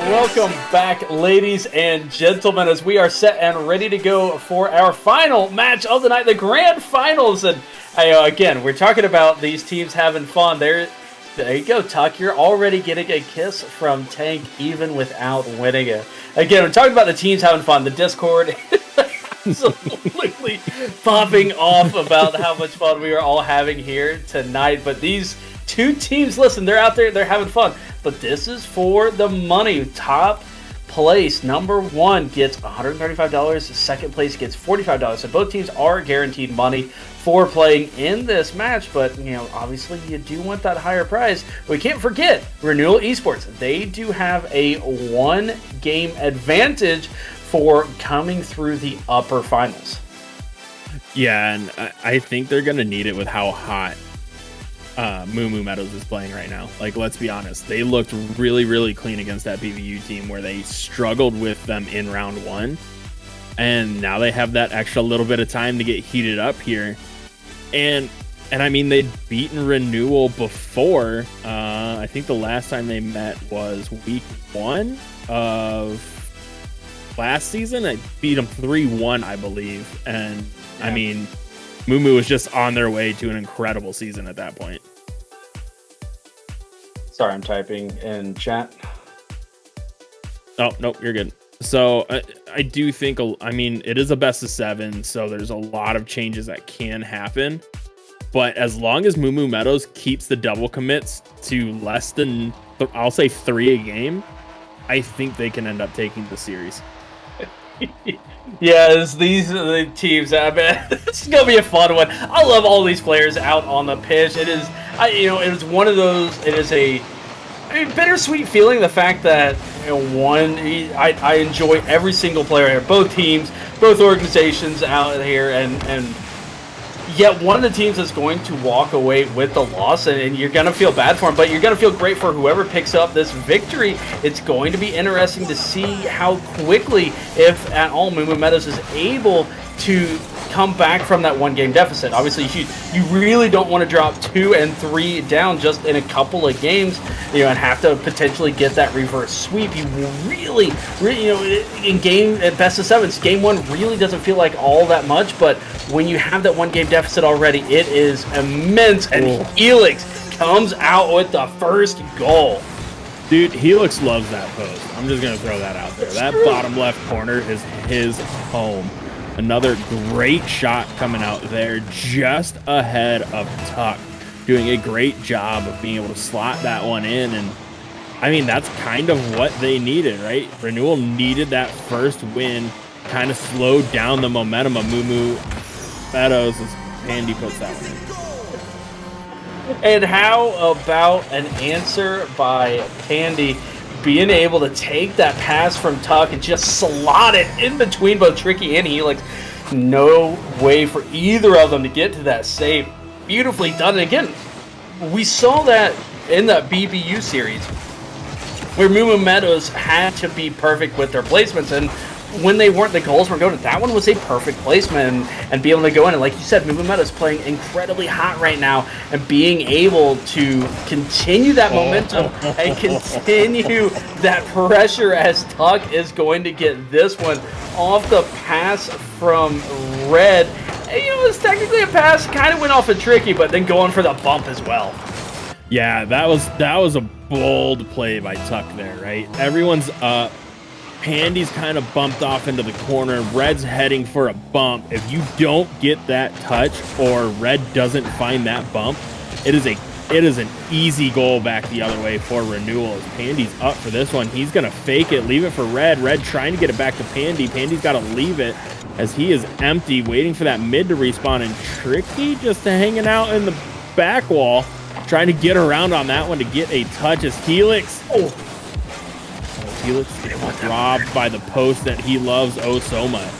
Welcome back, ladies and gentlemen, as we are set and ready to go for our final match of the night, the grand finals. And again, we're talking about these teams having fun. There you go, Tuck. You're already getting a kiss from Tank, even without winning it. Again, we're talking about the teams having fun. The Discord absolutely popping off about how much fun we are all having here tonight. But these two teams, listen, they're out there, they're having fun. But this is for the money. Top place, number one, gets $135. Second place gets $45. So both teams are guaranteed money for playing in this match. But, you know, obviously you do want that higher prize. We can't forget Renewal Esports. They do have a one-game advantage for coming through the upper finals. Yeah, and I think they're going to need it with how hot Meadows is playing right now. Like, let's be honest, they looked really, really clean against that BBU team where they struggled with them in round one, and now they have that extra little bit of time to get heated up here. And I mean, they'd beaten Renewal before. I think the last time they met was week 1 of last season. I beat them 3-1, I believe, and yeah. I mean, Moo was just on their way to an incredible season at that point. Sorry, I'm typing in chat. Oh, nope, you're good. So I do think, I mean, it is a best of 7, so there's a lot of changes that can happen. But as long as Moo Meadows keeps the double commits to less than, I'll say 3 a game, I think they can end up taking the series. Yes, these are the teams. I bet it's gonna be a fun one. I love all these players out on the pitch. It is, it was one of those. It is a, bittersweet feeling. The fact that I enjoy every single player here, both teams, both organizations out here, and yet one of the teams is going to walk away with the loss, and you're going to feel bad for them, but you're going to feel great for whoever picks up this victory. It's going to be interesting to see how quickly, if at all, Moo Meadows is able to come back from that one-game deficit. Obviously, you really don't want to drop 2 and 3 down just in a couple of games, and have to potentially get that reverse sweep. You really, in game at best of 7s, game 1 really doesn't feel like all that much, but when you have that one-game deficit already, it is immense, and Helix comes out with the first goal. Dude, Helix loves that post. I'm just going to throw that out there. That bottom left corner is his home. Another great shot coming out there just ahead of Tuck, doing a great job of being able to slot that one in. And I mean, that's kind of what they needed, right? Renewal needed that first win, kind of slowed down the momentum of Moo Meadows as Pandy puts that one in. And how about an answer by Pandy, being able to take that pass from Tuck and just slot it in between both Tricky and Helix. No way for either of them to get to that save. Beautifully done. And again, we saw that in that BBU series where Moo Meadows had to be perfect with their placements, and when they weren't, the goals weren't going. That one was a perfect placement, and be able to go in. And like you said, Moo Meadows playing incredibly hot right now, and being able to continue that momentum and continue that pressure as Tuck is going to get this one off the pass from Red. And, it was technically a pass, kind of went off of Tricky, but then going for the bump as well. Yeah, that was a bold play by Tuck there, right? Everyone's up. Pandy's kind of bumped off into the corner. Red's heading for a bump. If you don't get that touch, or Red doesn't find that bump, it is an easy goal back the other way for Renewal. As Pandy's up for this one, he's gonna fake it, leave it for Red. Red trying to get it back to Pandy. Pandy's got to leave it as he is empty, waiting for that mid to respawn. And Tricky just hanging out in the back wall, trying to get around on that one to get a touch as Helix. Helix gets robbed by the post that he loves oh so much.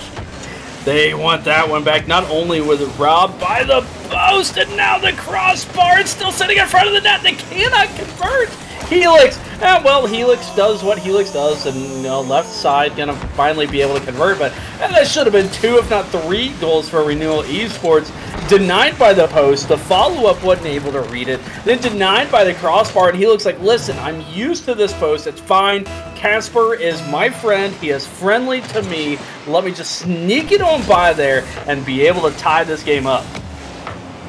They want that one back. Not only was it robbed by the post, and now the crossbar is still sitting in front of the net. They cannot convert. Helix, Helix does what Helix does, and left side gonna finally be able to convert. But that should have been 2, if not 3 goals for Renewal Esports. denied by the post. The follow-up wasn't able to read it. Then denied by the crossbar, and he looks like, listen, I'm used to this post. It's fine. Casper is my friend. He is friendly to me. Let me just sneak it on by there and be able to tie this game up.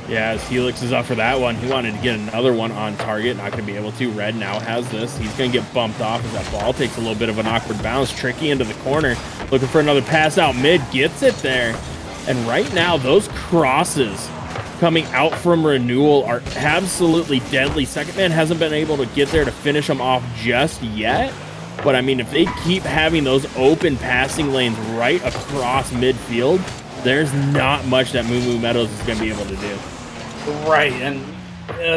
Yeah, as Helix is up for that one, he wanted to get another one on target. Not going to be able to. Red now has this. He's going to get bumped off as that ball takes a little bit of an awkward bounce. Tricky into the corner. Looking for another pass out mid. Gets it there. And right now, those crosses coming out from Renewal are absolutely deadly. Second man hasn't been able to get there to finish them off just yet. But, I mean, if they keep having those open passing lanes right across midfield, there's not much that Moo Meadows is going to be able to do. Right, and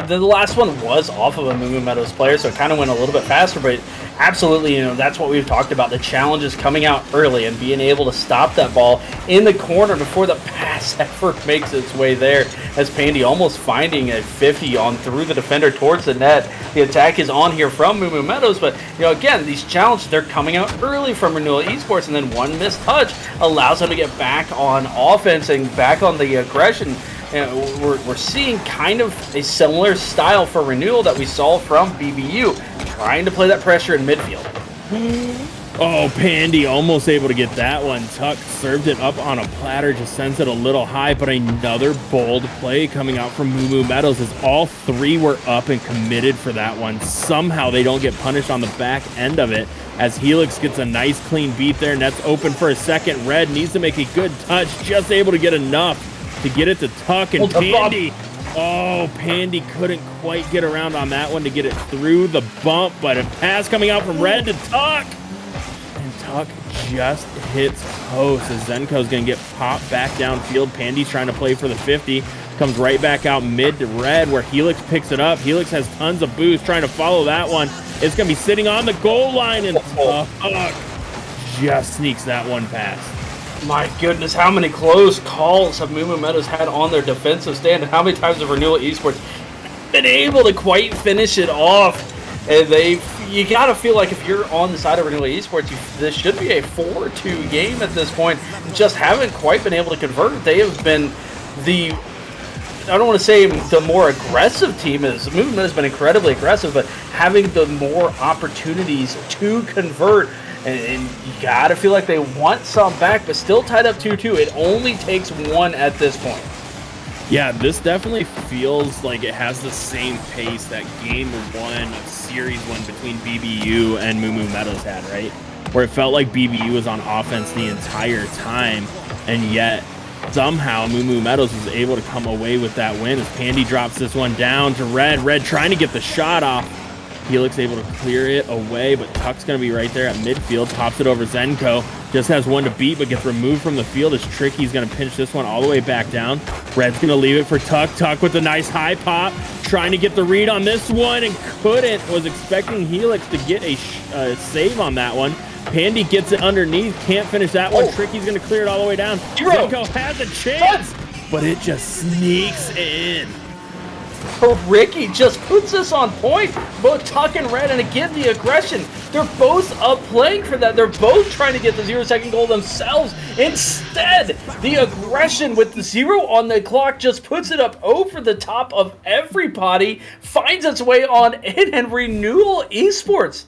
the last one was off of a Moo Meadows player, so it kind of went a little bit faster, but absolutely, that's what we've talked about. The challenge is coming out early and being able to stop that ball in the corner before the pass ever makes its way there, as Pandy almost finding a 50 on through the defender towards the net. The attack is on here from Moo Meadows, but, again, these challenges, they're coming out early from Renewal Esports, and then one missed touch allows them to get back on offense and back on the aggression. We're seeing kind of a similar style for Renewal that we saw from BBU, trying to play that pressure in midfield. Oh, Pandy almost able to get that one. Tuck served it up on a platter, just sends it a little high, but another bold play coming out from Moo Meadows as all three were up and committed for that one. Somehow they don't get punished on the back end of it as Helix gets a nice clean beat there. Net's open for a second. Red needs to make a good touch, just able to get enough to get it to Tuck, and Pandy. Oh, Pandy couldn't quite get around on that one to get it through the bump, but a pass coming out from Red to Tuck. And Tuck just hits post as Zenko's going to get popped back downfield. Pandy's trying to play for the 50. Comes right back out mid to Red where Helix picks it up. Helix has tons of boost trying to follow that one. It's going to be sitting on the goal line, and Tuck just sneaks that one past. My goodness, how many close calls have Moo Meadows had on their defensive stand, and how many times have Renewal Esports been able to quite finish it off? And you got to feel like if you're on the side of Renewal Esports, this should be a 4-2 game at this point. Just haven't quite been able to convert. They have been I don't want to say the more aggressive team is. Moo Meadows has been incredibly aggressive, but having the more opportunities to convert. And you got to feel like they want some back, but still tied up 2-2. It only takes one at this point. Yeah, this definitely feels like it has the same pace that game one of series one between BBU and Moo Meadows had, right? Where it felt like BBU was on offense the entire time, and yet somehow Moo Meadows was able to come away with that win as Pandy drops this one down to Red. Red trying to get the shot off. Helix able to clear it away, but Tuck's going to be right there at midfield. Pops it over Zenko. Just has one to beat, but gets removed from the field. It's tricky. He's going to pinch this one all the way back down. Red's going to leave it for Tuck. Tuck with a nice high pop. Trying to get the read on this one and couldn't. Was expecting Helix to get a save on that one. Pandy gets it underneath. Can't finish that one. Tricky's going to clear it all the way down. Zenko has a chance, but it just sneaks in. Ricky just puts this on point. Both Tuck and Red, and again, the aggression. They're both up playing for that. They're both trying to get the 0-second goal themselves. Instead, the aggression with the 0 on the clock just puts it up over the top of everybody, finds its way on in, and Renewal Esports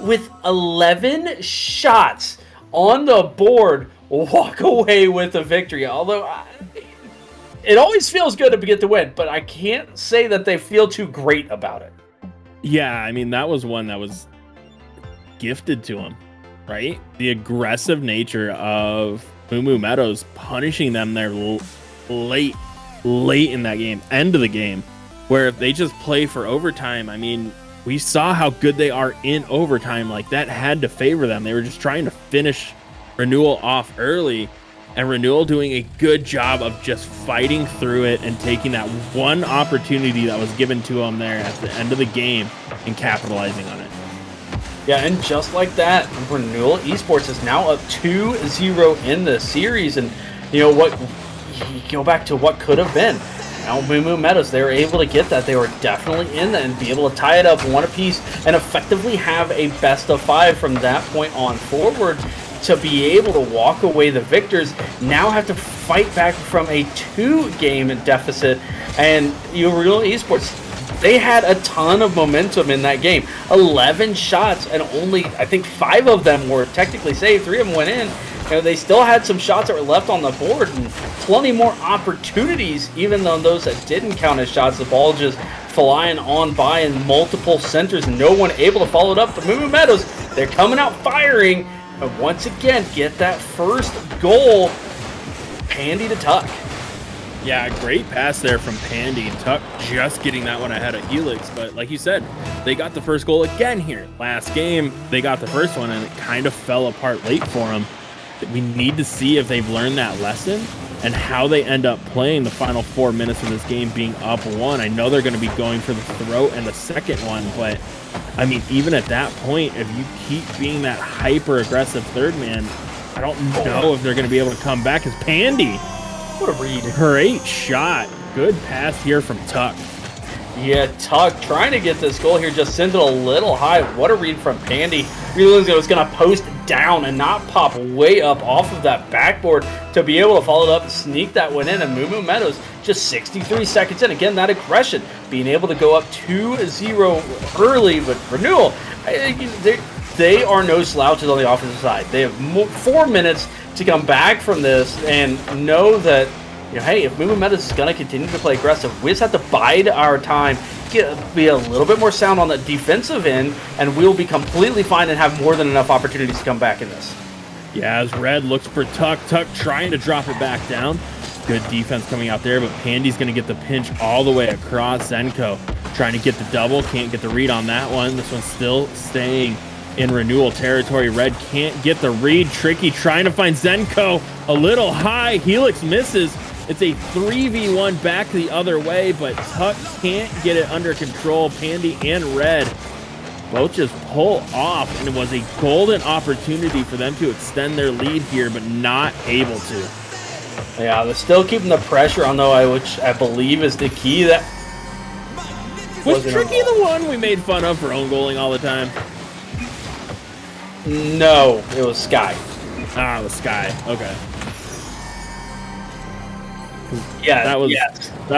with 11 shots on the board walk away with a victory. Although it always feels good to get the win, but I can't say that they feel too great about it. Yeah, I mean, that was one that was gifted to him, right? The aggressive nature of Moo Meadows punishing them there late in that game, end of the game, where if they just play for overtime, I mean, we saw how good they are in overtime. Like, that had to favor them. They were just trying to finish Renewal off early. And Renewal doing a good job of just fighting through it and taking that one opportunity that was given to them there at the end of the game and capitalizing on it. Yeah, and just like that, Renewal Esports is now up 2-0 in the series. And you know what? You go back to what could have been. Now, Moo Meadows, they were able to get that. They were definitely in that and be able to tie it up one apiece and effectively have a best of 5 from that point on forward. To be able to walk away the victors, now have to fight back from a 2-game deficit. And Renewal Esports, they had a ton of momentum in that game. 11 shots, and only, I think, 5 of them were technically saved. 3 of them went in. They still had some shots that were left on the board, and plenty more opportunities, even though those that didn't count as shots. The ball just flying on by in multiple centers, and no one able to follow it up. But Meadows, they're coming out firing, and once again, get that first goal. Pandy to Tuck. Yeah, great pass there from Pandy. Tuck just getting that one ahead of Helix, but like you said, they got the first goal again here. Last game, they got the first one, and it kind of fell apart late for them. We need to see if they've learned that lesson and how they end up playing the final 4 minutes of this game being up 1. I know they're going to be going for the throat and the second one, but I mean, even at that point, if you keep being that hyper-aggressive third man, I don't know if they're going to be able to come back. As Pandy, what a read. Great shot. Good pass here from Tuck. Yeah, Tuck trying to get this goal here, just sends it a little high. What a read from Pandy. Realizing it was going to post down and not pop way up off of that backboard to be able to follow it up and sneak that one in. And Meadows just 63 seconds in. Again, that aggression, being able to go up 2-0 early with Renewal. They are no slouches on the offensive side. They have 4 minutes to come back from this and know that, hey, if Meadows is going to continue to play aggressive, we just have to bide our time, be a little bit more sound on the defensive end, and we'll be completely fine and have more than enough opportunities to come back in this. Yeah, as Red looks for Tuck. Tuck trying to drop it back down. Good defense coming out there, but Pandy's going to get the pinch all the way across. Zenko trying to get the double. Can't get the read on that one. This one's still staying in Renewal territory. Red can't get the read. Tricky trying to find Zenko a little high. Helix misses. It's a 3v1 back the other way, but Tuck can't get it under control. Pandy and Red both just pull off, and it was a golden opportunity for them to extend their lead here, but not able to. Yeah, they're still keeping the pressure on, though, which I believe is the key. That was Tricky the one we made fun of for own goaling all the time? No, it was Sky. Ah, the Sky. Okay. Yeah, that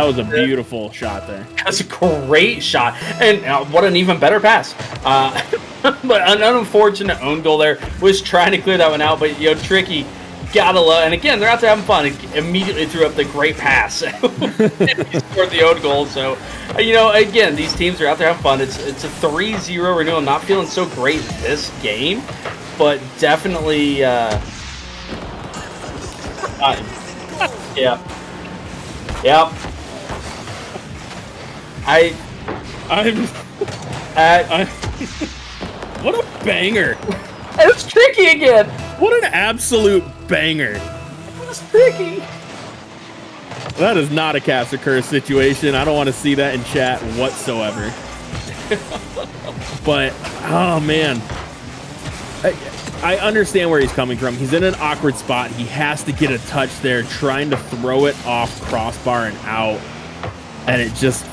was a beautiful shot there. That's a great shot, and what an even better pass. But an unfortunate own goal there. Was trying to clear that one out, but Tricky gotta love. And again, they're out there having fun. He immediately threw up the great pass. He scored the own goal. So, again, these teams are out there having fun. It's a 3-0 Renewal. Not feeling so great this game, but definitely, yeah. Yep. What a banger. It was Tricky again. What an absolute banger. It was Tricky. That is not a Caster Curse situation. I don't want to see that in chat whatsoever. But, oh man. I understand where he's coming from. He's in an awkward spot. He has to get a touch there, trying to throw it off crossbar and out. And it just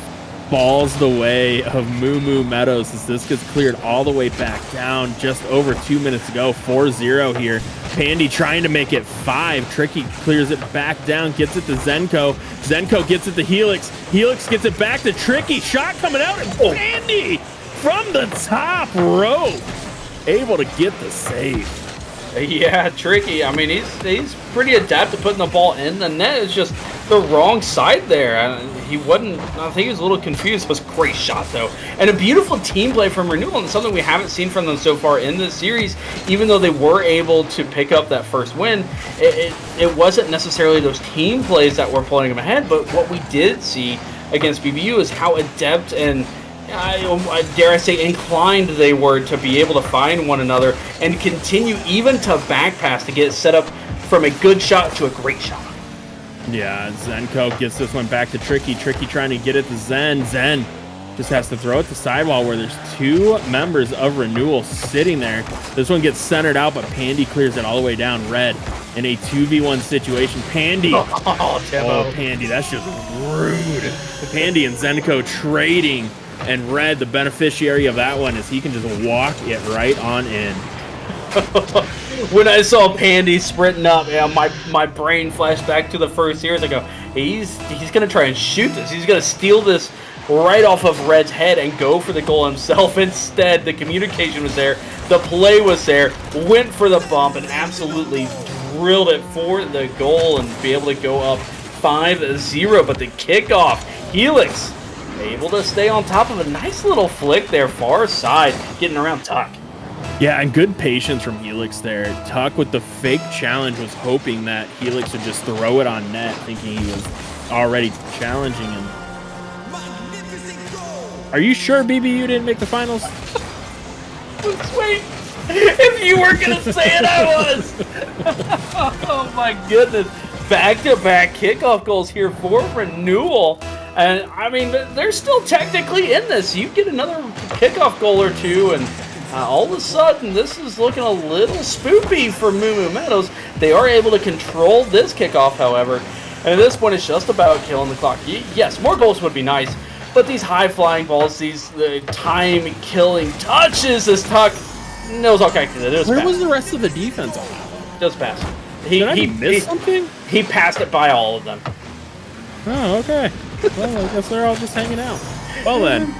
falls the way of Meadows as this gets cleared all the way back down. Just over 2 minutes to go. 4-0 here. Pandy trying to make it 5. Tricky clears it back down, gets it to Zenko. Zenko gets it to Helix. Helix gets it back to Tricky. Shot coming out, and Pandy from the top rope able to get the save. Yeah, Tricky. I mean, he's pretty adept at putting the ball in the net. It's just the wrong side there. He wasn't. I think he was a little confused. It was a great shot though, and a beautiful team play from Renewal, and something we haven't seen from them so far in this series. Even though they were able to pick up that first win, it wasn't necessarily those team plays that were pulling them ahead. But what we did see against BBU is how adept and dare I say inclined they were to be able to find one another and continue even to back pass to get set up from a good shot to a great shot. Yeah, Zenko gets this one back to Tricky. Tricky trying to get it to Zen. Zen just has to throw it to sidewall where there's 2 members of Renewal sitting there. This one gets centered out, but Pandy clears it all the way down. Red in a 2v1 situation. Pandy. Oh, Pandy, that's just rude. Pandy and Zenko trading. And Red, the beneficiary of that one, is he can just walk it right on in. When I saw Pandy sprinting up, yeah, my brain flashed back to the first years. I go, he's gonna try and shoot this. He's gonna steal this right off of Red's head and go for the goal himself. Instead, the communication was there, the play was there, went for the bump and absolutely drilled it for the goal and be able to go up 5-0. But the kickoff, Helix able to stay on top of a nice little flick there, far side, getting around Tuck. Yeah, and good patience from Helix there. Tuck with the fake challenge was hoping that Helix would just throw it on net, thinking he was already challenging him. Are you sure BBU didn't make the finals? Wait, if you were gonna say it, I was. Oh my goodness. Back-to-back kickoff goals here for Renewal. And, I mean, they're still technically in this. You get another kickoff goal or two, and all of a sudden, this is looking a little spoopy for Moo Meadows. They are able to control this kickoff, however. And at this point, it's just about killing the clock. Yes, more goals would be nice, but these high-flying balls, these time-killing touches, this Tuck knows all kinds of it. Where was the rest of the defense on that? Just pass. Did I miss something? He passed it by all of them. Oh, okay. Well, I guess they're all just hanging out. Well then,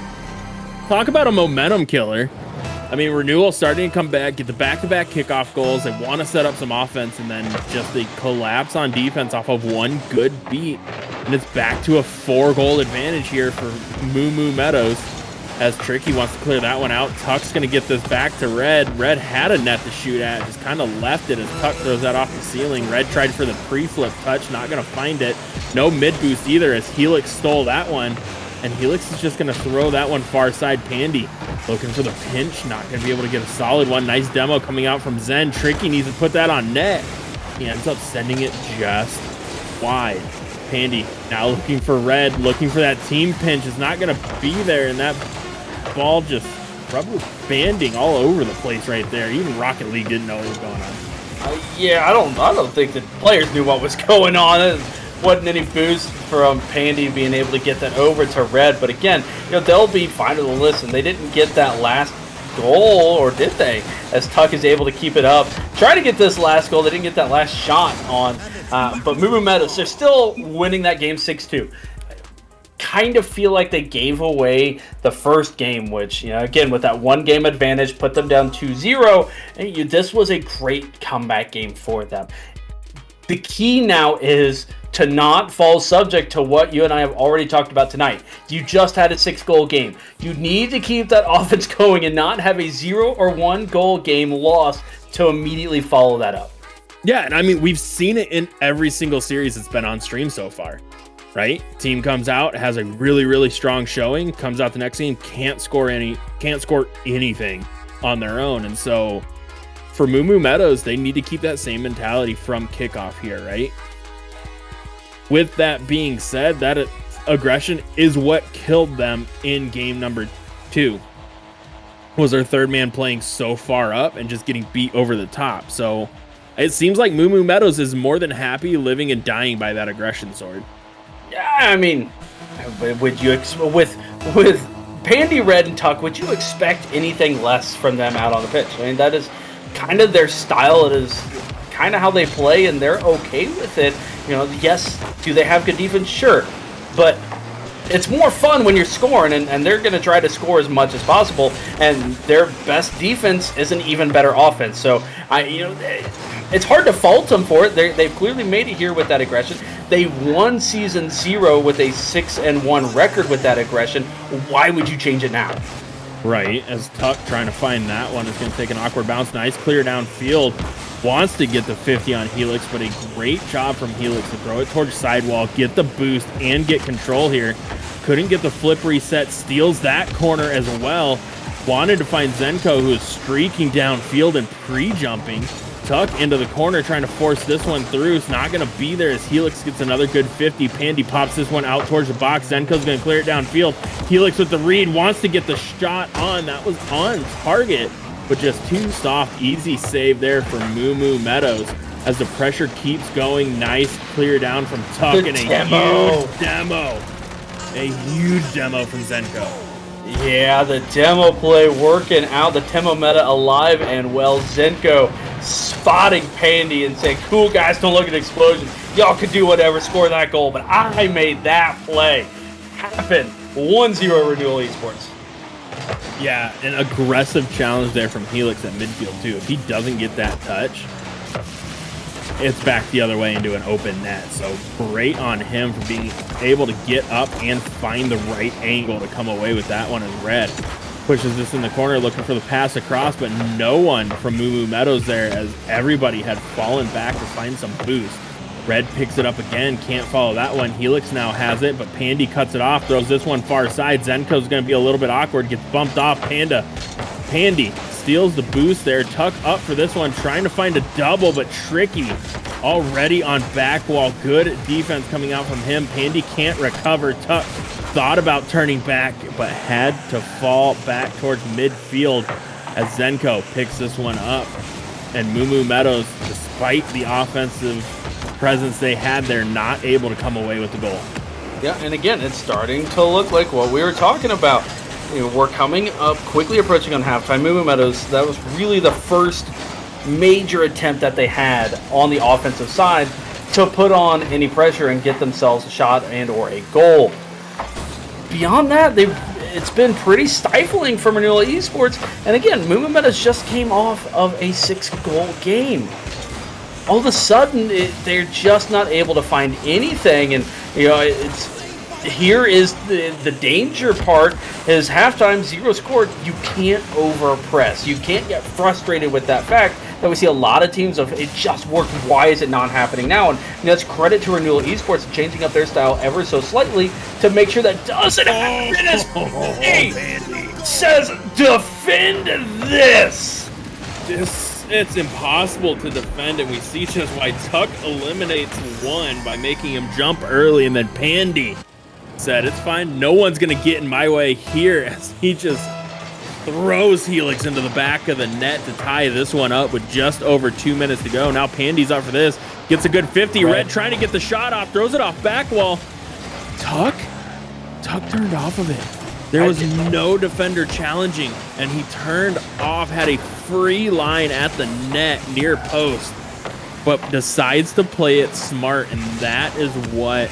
talk about a momentum killer. I mean, Renewal starting to come back, get the back-to-back kickoff goals. They want to set up some offense, and then just they collapse on defense off of one good beat. And it's back to a 4-goal advantage here for Moo Meadows. As Tricky wants to clear that one out. Tuck's going to get this back to Red. Red had a net to shoot at, just kind of left it as Tuck throws that off the ceiling. Red tried for the pre-flip touch, not going to find it. No mid-boost either as Helix stole that one. And Helix is just going to throw that one far side. Pandy looking for the pinch, not going to be able to get a solid one. Nice demo coming out from Zen. Tricky needs to put that on net. He ends up sending it just wide. Pandy now looking for Red, looking for that team pinch. Is not going to be there, and that ball just rubber banding all over the place right there. Even Rocket League didn't know what was going on. Yeah, I don't think the players knew what was going on. It wasn't any boost from Pandy being able to get that over to Red. But again, they'll be fine to listen. They didn't get that last goal, or did they? As Tuck is able to keep it up. Try to get this last goal. They didn't get that last shot on. But Moo Meadows, they're still winning that game 6-2. Kind of feel like they gave away the first game, which, again, with that 1-game advantage, put them down 2-0. And this was a great comeback game for them. The key now is to not fall subject to what you and I have already talked about tonight. You just had a 6-goal game. You need to keep that offense going and not have a 0 or 1 goal game lost to immediately follow that up. Yeah, and I mean, we've seen it in every single series that's been on stream so far. Right? Team comes out, has a really, really strong showing, comes out the next game, can't score anything on their own. And so for Moo Meadows, they need to keep that same mentality from kickoff here, right? With that being said, that aggression is what killed them in game number 2. Was their third man playing so far up and just getting beat over the top. So it seems like Moo Meadows is more than happy living and dying by that aggression sword. Yeah, I mean, would you with Pandy, Red, and Tuck, would you expect anything less from them out on the pitch? I mean, that is kind of their style. It is kind of how they play, and they're okay with it. Yes, do they have good defense? Sure, but it's more fun when you're scoring, and they're going to try to score as much as possible, and their best defense is an even better offense. So, it's hard to fault them for it. They've clearly made it here with that aggression. They won Season 0 with a 6-1 record with that aggression. Why would you change it now? Right, as Tuck trying to find that one is going to take an awkward bounce. Nice clear downfield. Wants to get the 50 on Helix, but a great job from Helix to throw it towards sidewall, get the boost, and get control here. Couldn't get the flip reset, steals that corner as well. Wanted to find Zenko, who is streaking downfield and pre-jumping. Tuck into the corner, trying to force this one through. It's not going to be there as Helix gets another good 50. Pandy pops this one out towards the box. Zenko's going to clear it downfield. Helix with the read, wants to get the shot on. That was on target, but just too soft. Easy save there for Moo Meadows as the pressure keeps going. Nice clear down from Tuck and a huge demo. A huge demo from Zenko. Yeah, the demo play working out. The demo meta alive and well. Zenko spotting Pandy and saying, cool guys, don't look at explosion. Y'all could do whatever, score that goal, but I made that play happen. 1-0 Renewal Esports. Yeah, an aggressive challenge there from Helix at midfield too. If he doesn't get that touch, it's back the other way into an open net. So great on him for being able to get up and find the right angle to come away with that one as Red pushes this in the corner looking for the pass across, but no one from Moo Meadows there as everybody had fallen back to find some boost. Red picks it up again, can't follow that one. Helix now has it, but Pandy cuts it off, throws this one far side. Zenko's going to be a little bit awkward, gets bumped off. Pandy steals the boost there. Tuck up for this one, trying to find a double, but tricky. Already on back wall. Good defense coming out from him. Pandy can't recover. Tuck thought about turning back, but had to fall back towards midfield as Zenko picks this one up. And Moo Meadows, despite the offensive presence they had, they're not able to come away with the goal. Yeah, and again, it's starting to look like what we were talking about. You know, we're coming up, quickly approaching on halftime. Moo Meadows, that was really the first major attempt that they had on the offensive side to put on any pressure and get themselves a shot and or a goal. Beyond that, it's been pretty stifling from Renewal Esports. And again, Moo Meadows just came off of a 6-goal game. All of a sudden, they're just not able to find anything. And, you know, here is the danger part is halftime, 0 scored. You can't overpress. You can't get frustrated with that fact that we see a lot of teams of it just worked. Why is it not happening now? And that's credit to Renewal Esports changing up their style ever so slightly to make sure that doesn't happen. As Pandy says, defend this. It's impossible to defend, and we see just why Tuck eliminates one by making him jump early, and then Pandy said, it's fine, no one's going to get in my way here, as he just throws Helix into the back of the net to tie this one up with just over 2 minutes to go. Now Pandy's up for this, gets a good 50. Red trying to get the shot off, throws it off back wall. Tuck turned off of it. There was no defender challenging, and he turned off, had a free line at the net near post, but decides to play it smart, and that is what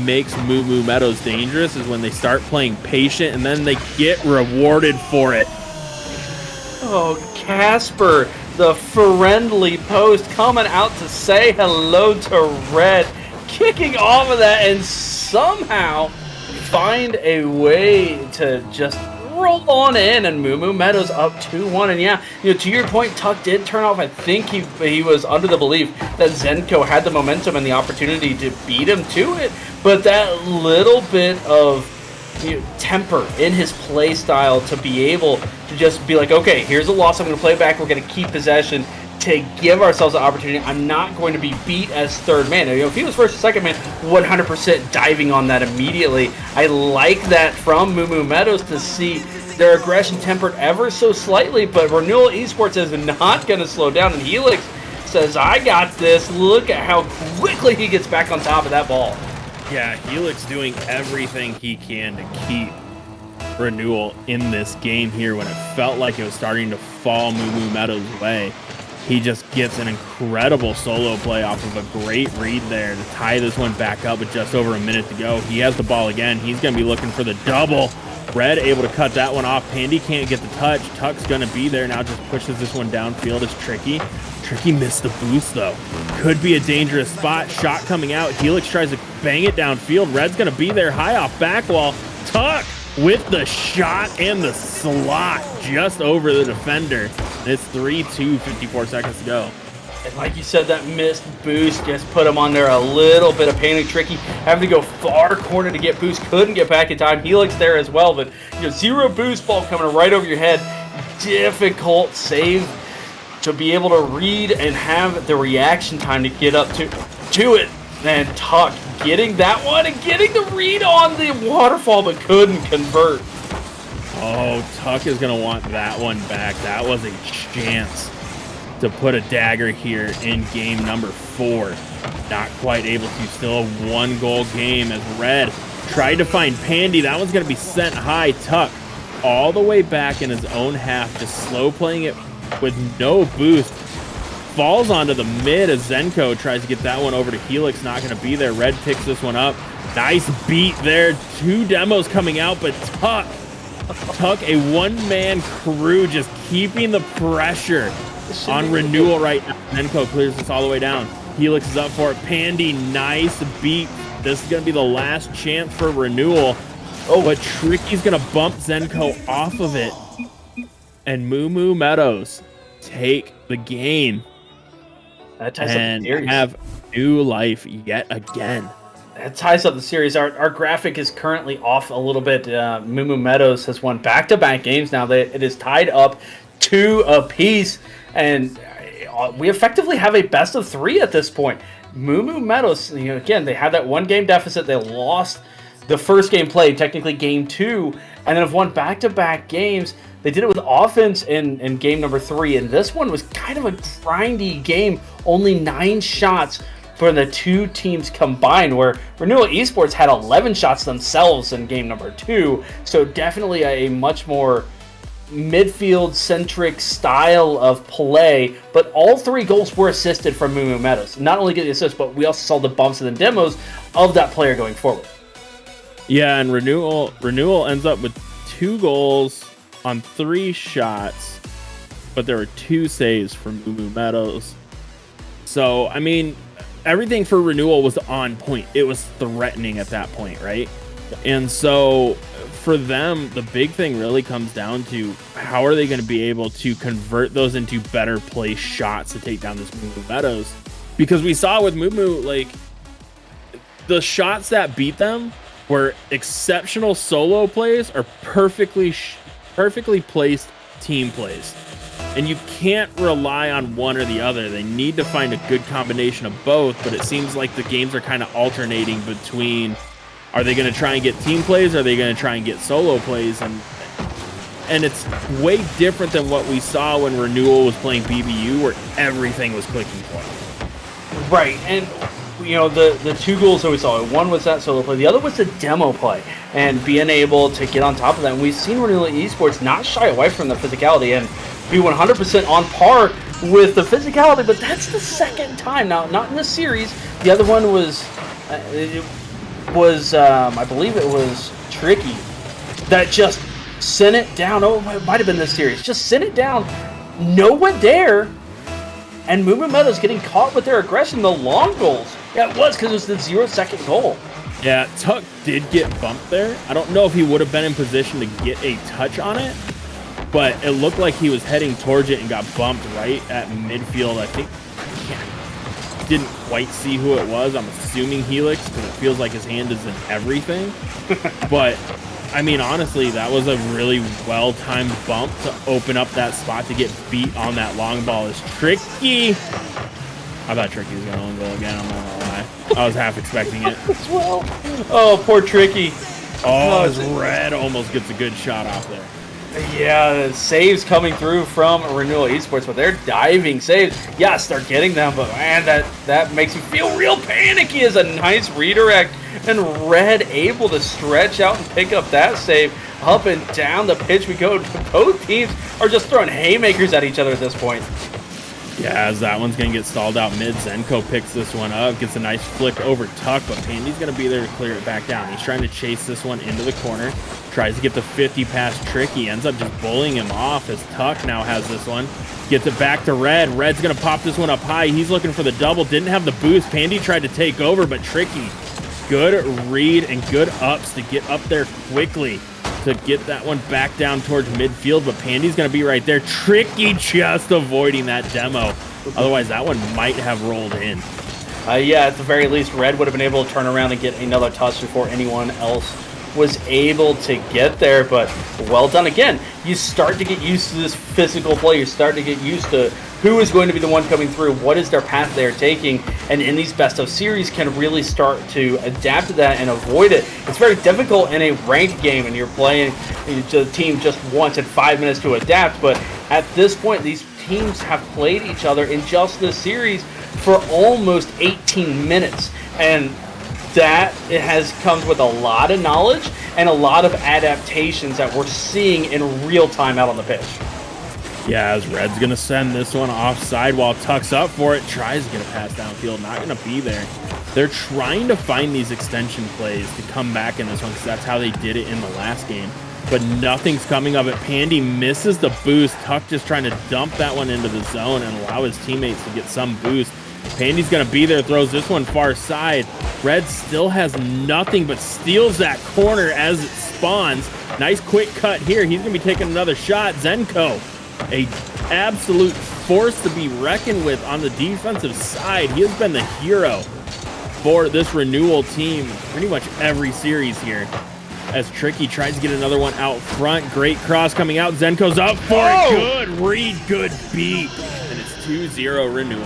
makes Moo Meadows dangerous, is when they start playing patient, and then they get rewarded for it. Oh, Casper, the friendly post, coming out to say hello to Red, kicking off of that, and somehow find a way to just roll on in, and Moo Meadows up 2-1. And yeah, you know, to your point, Tuck did turn off. I think he was under the belief that Zenko had the momentum and the opportunity to beat him to it, but that little bit of temper in his play style to be able to just be like, okay, here's a loss, I'm going to play back, we're going to keep possession to give ourselves an opportunity. I'm not going to be beat as third man. You know, if he was first or second man, 100% diving on that immediately. I like that from Moo Meadows to see their aggression tempered ever so slightly, but Renewal Esports is not going to slow down, and Helix says, I got this. Look at how quickly he gets back on top of that ball. Yeah, Helix doing everything he can to keep Renewal in this game here when it felt like it was starting to fall Moo Meadows' way. He just gets an incredible solo play off of a great read there to tie this one back up with just over a minute to go. He has the ball again. He's going to be looking for the double. Red able to cut that one off. Pandy can't get the touch. Tuck's going to be there now, just pushes this one downfield. It's Tricky. Tricky missed the boost, though. Could be a dangerous spot. Shot coming out. Helix tries to bang it downfield. Red's going to be there high off back wall. Tuck with the shot and the slot just over the defender. It's 3-2, 54 seconds to go. And like you said, that missed boost just put him on there a little bit of panic. Tricky having to go far corner to get boost. Couldn't get back in time. Helix there as well, but zero boost ball coming right over your head. Difficult save to be able to read and have the reaction time to get up to it. And Tuck getting that one and getting the read on the waterfall, but couldn't convert. Oh, Tuck is going to want that one back. That was a chance to put a dagger here in game number 4. Not quite able to. Still a 1-goal game as Red tried to find Pandy. That one's going to be sent high. Tuck all the way back in his own half, just slow playing it with no boost. Falls onto the mid as Zenko tries to get that one over to Helix. Not going to be there. Red picks this one up. Nice beat there. 2 demos coming out, but Tuck, a one-man crew, just keeping the pressure on Renewal right now. Zenko clears this all the way down. Helix is up for it. Pandy, nice beat. This is going to be the last chance for Renewal. Oh, but Tricky's going to bump Zenko off of it. And Moo Meadows take the game. That ties up the series. Have new life yet again. That ties up the series. Our graphic is currently off a little bit. Moo Meadows has won back-to-back games now. It is tied up 2 apiece, and we effectively have a best of 3 at this point. Moo Meadows, again, they had that 1-game deficit. They lost the first game played, technically game 2, and then have won back-to-back games. They did it with offense in game number 3, and this one was kind of a grindy game. Only 9 shots for the 2 teams combined, where Renewal Esports had 11 shots themselves in game number 2. So definitely a much more midfield-centric style of play, but all 3 goals were assisted from Moo Meadows. Not only get the assist, but we also saw the bumps and the demos of that player going forward. Yeah, and Renewal ends up with 2 goals on 3 shots, but there were 2 saves from Moo Meadows. So, I mean, everything for Renewal was on point. It was threatening at that point, right? And so for them, the big thing really comes down to how are they going to be able to convert those into better play shots to take down this Moo Meadows? Because we saw with Moo, like, the shots that beat them were exceptional solo plays or perfectly placed team plays. And you can't rely on one or the other. They need to find a good combination of both, but it seems like the games are kind of alternating between, are they going to try and get team plays, or are they going to try and get solo plays? And it's way different than what we saw when Renewal was playing BBU, where everything was clicking for them. Right, and the 2 goals that we saw, one was that solo play, the other was the demo play, and being able to get on top of that. And we've seen Renewal Esports not shy away from the physicality and be 100% on par with the physicality, but that's the second time now, not in this series. The other one was I believe it was Tricky that just sent it down. Oh, it might have been this series. Just sent it down. No one there. And Moo Meadows getting caught with their aggression, the long goals. Yeah, it was because it was the 0-second goal. Yeah, Tuck did get bumped there. I don't know if he would have been in position to get a touch on it, but it looked like he was heading towards it and got bumped right at midfield. I think, didn't quite see who it was. I'm assuming Helix, because it feels like his hand is in everything. But, I mean, honestly, that was a really well-timed bump to open up that spot to get beat on that long ball. Is Tricky. I thought Tricky was going to own goal again, I'm not going to lie. I was half expecting it. As well. Oh, poor Tricky. Oh, his Red almost gets a good shot off there. Yeah, saves coming through from Renewal Esports, but they're diving saves. Yes, they're getting them, but man, that makes me feel real panicky. As a nice redirect, and Red able to stretch out and pick up that save. Up and down the pitch we go. Both teams are just throwing haymakers at each other at this point. Yeah, as that one's going to get stalled out mid. Zenko picks this one up, gets a nice flick over Tuck, but Pandy's going to be there to clear it back down. He's trying to chase this one into the corner, tries to get the 50 past Tricky, ends up just bullying him off as Tuck now has this one. Gets it back to Red. Red's going to pop this one up high. He's looking for the double, didn't have the boost. Pandy tried to take over, but Tricky, good read and good ups to get up there quickly to get that one back down towards midfield, but Pandy's going to be right there. Tricky just avoiding that demo. Otherwise, that one might have rolled in. Yeah, at the very least, Red would have been able to turn around and get another touch before anyone else was able to get there, but well done. Again, you start to get used to this physical play. You start to get used to who is going to be the one coming through, what is their path they're taking, and in these best of series can really start to adapt to that and avoid it. It's very difficult in a ranked game, and you're playing the team just once in 5 minutes to adapt, but at this point, these teams have played each other in just this series for almost 18 minutes, and that it comes with a lot of knowledge and a lot of adaptations that we're seeing in real time out on the pitch. Yeah, as Red's going to send this one offside while Tuck's up for it, tries to get a pass downfield, not going to be there. They're trying to find these extension plays to come back in this one because that's how they did it in the last game. But nothing's coming of it. Pandy misses the boost. Tuck just trying to dump that one into the zone and allow his teammates to get some boost. Pandy's going to be there, throws this one far side. Red still has nothing but steals that corner as it spawns. Nice quick cut here. He's going to be taking another shot. Zenko, a absolute force to be reckoned with on the defensive side. He has been the hero for this Renewal team pretty much every series here. As Tricky tries to get another one out front. Great cross coming out. Zenko's up for it. Good read, good beat. And it's 2-0 Renewal.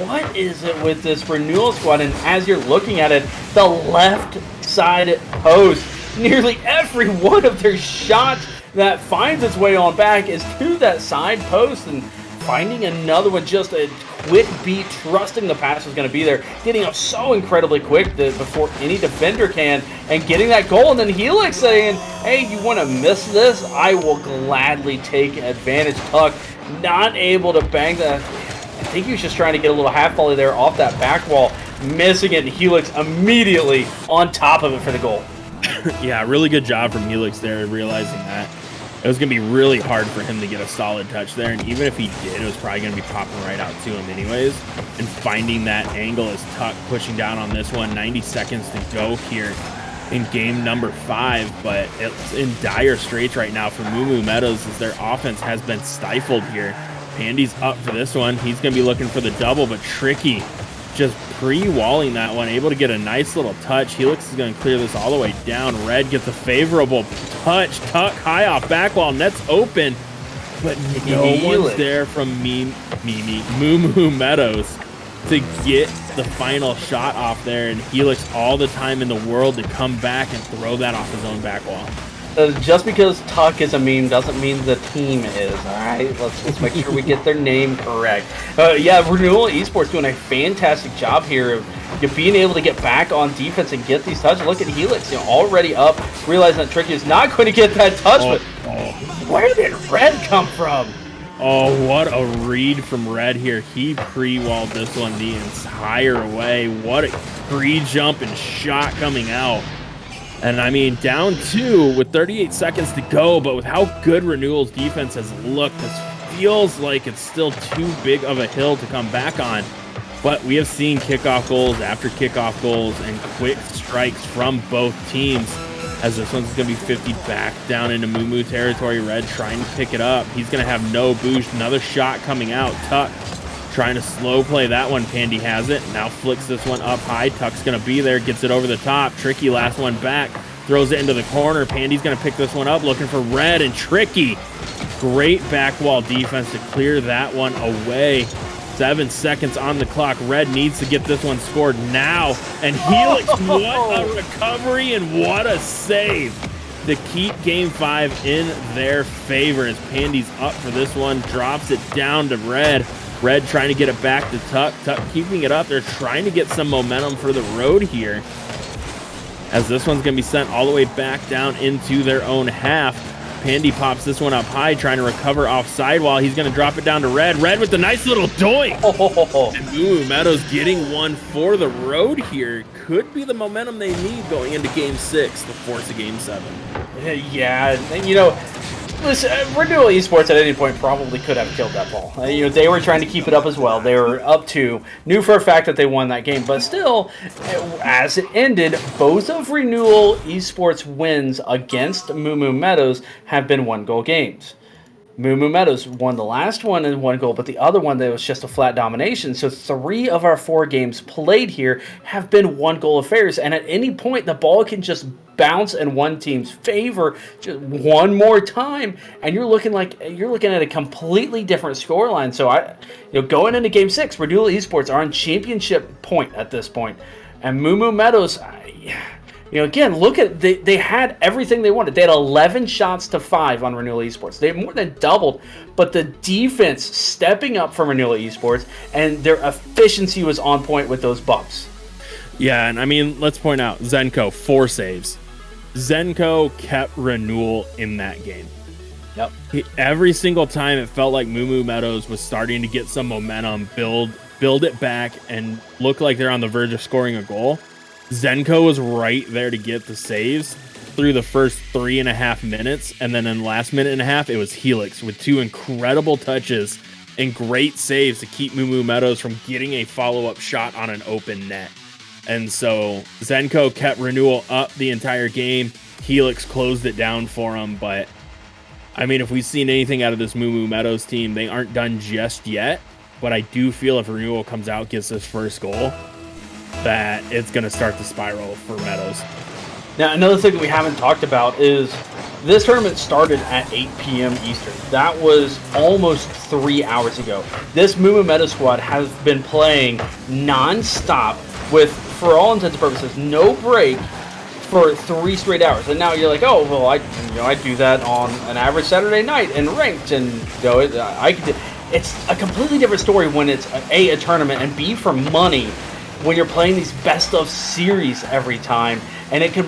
What is it with this Renewal squad? And as you're looking at it, the left side post, nearly every one of their shots that finds its way on back is to that side post, and finding another one, just a quick beat, trusting the pass was going to be there, getting up so incredibly quick before any defender can, and getting that goal. And then Helix saying, hey, you want to miss this? I will gladly take advantage. Tuck not able to bang that. I think he was just trying to get a little half volley there off that back wall, missing it, and Helix immediately on top of it for the goal. Yeah, really good job from Helix there, realizing that it was going to be really hard for him to get a solid touch there, and even if he did, it was probably going to be popping right out to him anyways. And finding that angle as Tuck pushing down on this one. 90 seconds to go here in game number 5, but it's in dire straits right now for Meadows as their offense has been stifled here. Pandy's up for this one. He's going to be looking for the double, but Tricky just pre-walling that one, able to get a nice little touch. Helix is going to clear this all the way down. Red gets a favorable touch. Tuck high off back wall. Net's open, but no one's there from Moo Meadows to get the final shot off there. And Helix all the time in the world to come back and throw that off his own back wall. Just because Tuck is a meme doesn't mean the team is, all right? Let's make sure we get their name correct. Yeah, Renewal Esports doing a fantastic job here of being able to get back on defense and get these touches. Look at Helix, already up, realizing that Tricky is not going to get that touch, but where did Red come from? Oh, what a read from Red here. He pre-walled this one the entire way. What a free jump and shot coming out. And I mean, down 2 with 38 seconds to go, but with how good Renewal's defense has looked, this feels like it's still too big of a hill to come back on. But we have seen kickoff goals after kickoff goals and quick strikes from both teams, as this one's going to be 50 back down into Moo territory. Red trying to pick it up. He's going to have no boost. Another shot coming out. Tuck trying to slow play that one. Pandy has it. Now flicks this one up high. Tuck's going to be there. Gets it over the top. Tricky last one back. Throws it into the corner. Pandy's going to pick this one up. Looking for Red and Tricky. Great back wall defense to clear that one away. 7 seconds on the clock. Red needs to get this one scored now. And Helix, what a recovery and what a save to keep game 5 in their favor as Pandy's up for this one. Drops it down to Red. Red trying to get it back to Tuck. Tuck keeping it up. They're trying to get some momentum for the road here, as this one's going to be sent all the way back down into their own half. Pandy pops this one up high, trying to recover off sidewall. He's going to drop it down to Red. Red with the nice little doink. And Moo Meadows getting one for the road here. Could be the momentum they need going into game 6, the force of game 7. Yeah, listen, Renewal Esports at any point probably could have killed that ball. They were trying to keep it up as well. They were up 2. Knew for a fact that they won that game. But still, as it ended, both of Renewal Esports wins against Moo Meadows have been 1-goal games. Moo Meadows won the last one in 1 goal, but the other one, that was just a flat domination. So 3 of our 4 games played here have been 1-goal affairs. And at any point, the ball can just bounce in one team's favor just one more time, and you're looking at a completely different scoreline. So going into game 6, Renewal Esports are on championship point at this point, and Moo Meadows, again, look at they had everything they wanted. They had 11 shots to 5 on Renewal Esports. They more than doubled, but the defense stepping up from Renewal Esports, and their efficiency was on point with those bumps. Yeah, and I mean, let's point out Zenko 4 saves. Zenko kept Renewal in that game. Yep. Every single time it felt like Moo Meadows was starting to get some momentum, build it back, and look like they're on the verge of scoring a goal. Zenko was right there to get the saves through the first 3.5 minutes, and then in the last minute and a half, it was Helix with 2 incredible touches and great saves to keep Moo Meadows from getting a follow-up shot on an open net. And so Zenko kept Renewal up the entire game. Helix closed it down for him, but I mean, if we've seen anything out of this Moo Meadows team, they aren't done just yet. But I do feel if Renewal comes out, gets this first goal, that it's going to start the spiral for Meadows. Now, another thing that we haven't talked about is this tournament started at 8 p.m. Eastern. That was almost 3 hours ago. This Moo Meadows squad has been playing non-stop with, for all intents and purposes, no break for 3 straight hours. And now you're like, oh, well, I do that on an average Saturday night in ranked, and I could. It's a completely different story when it's a tournament, and B, for money, when you're playing these best of series every time, and it can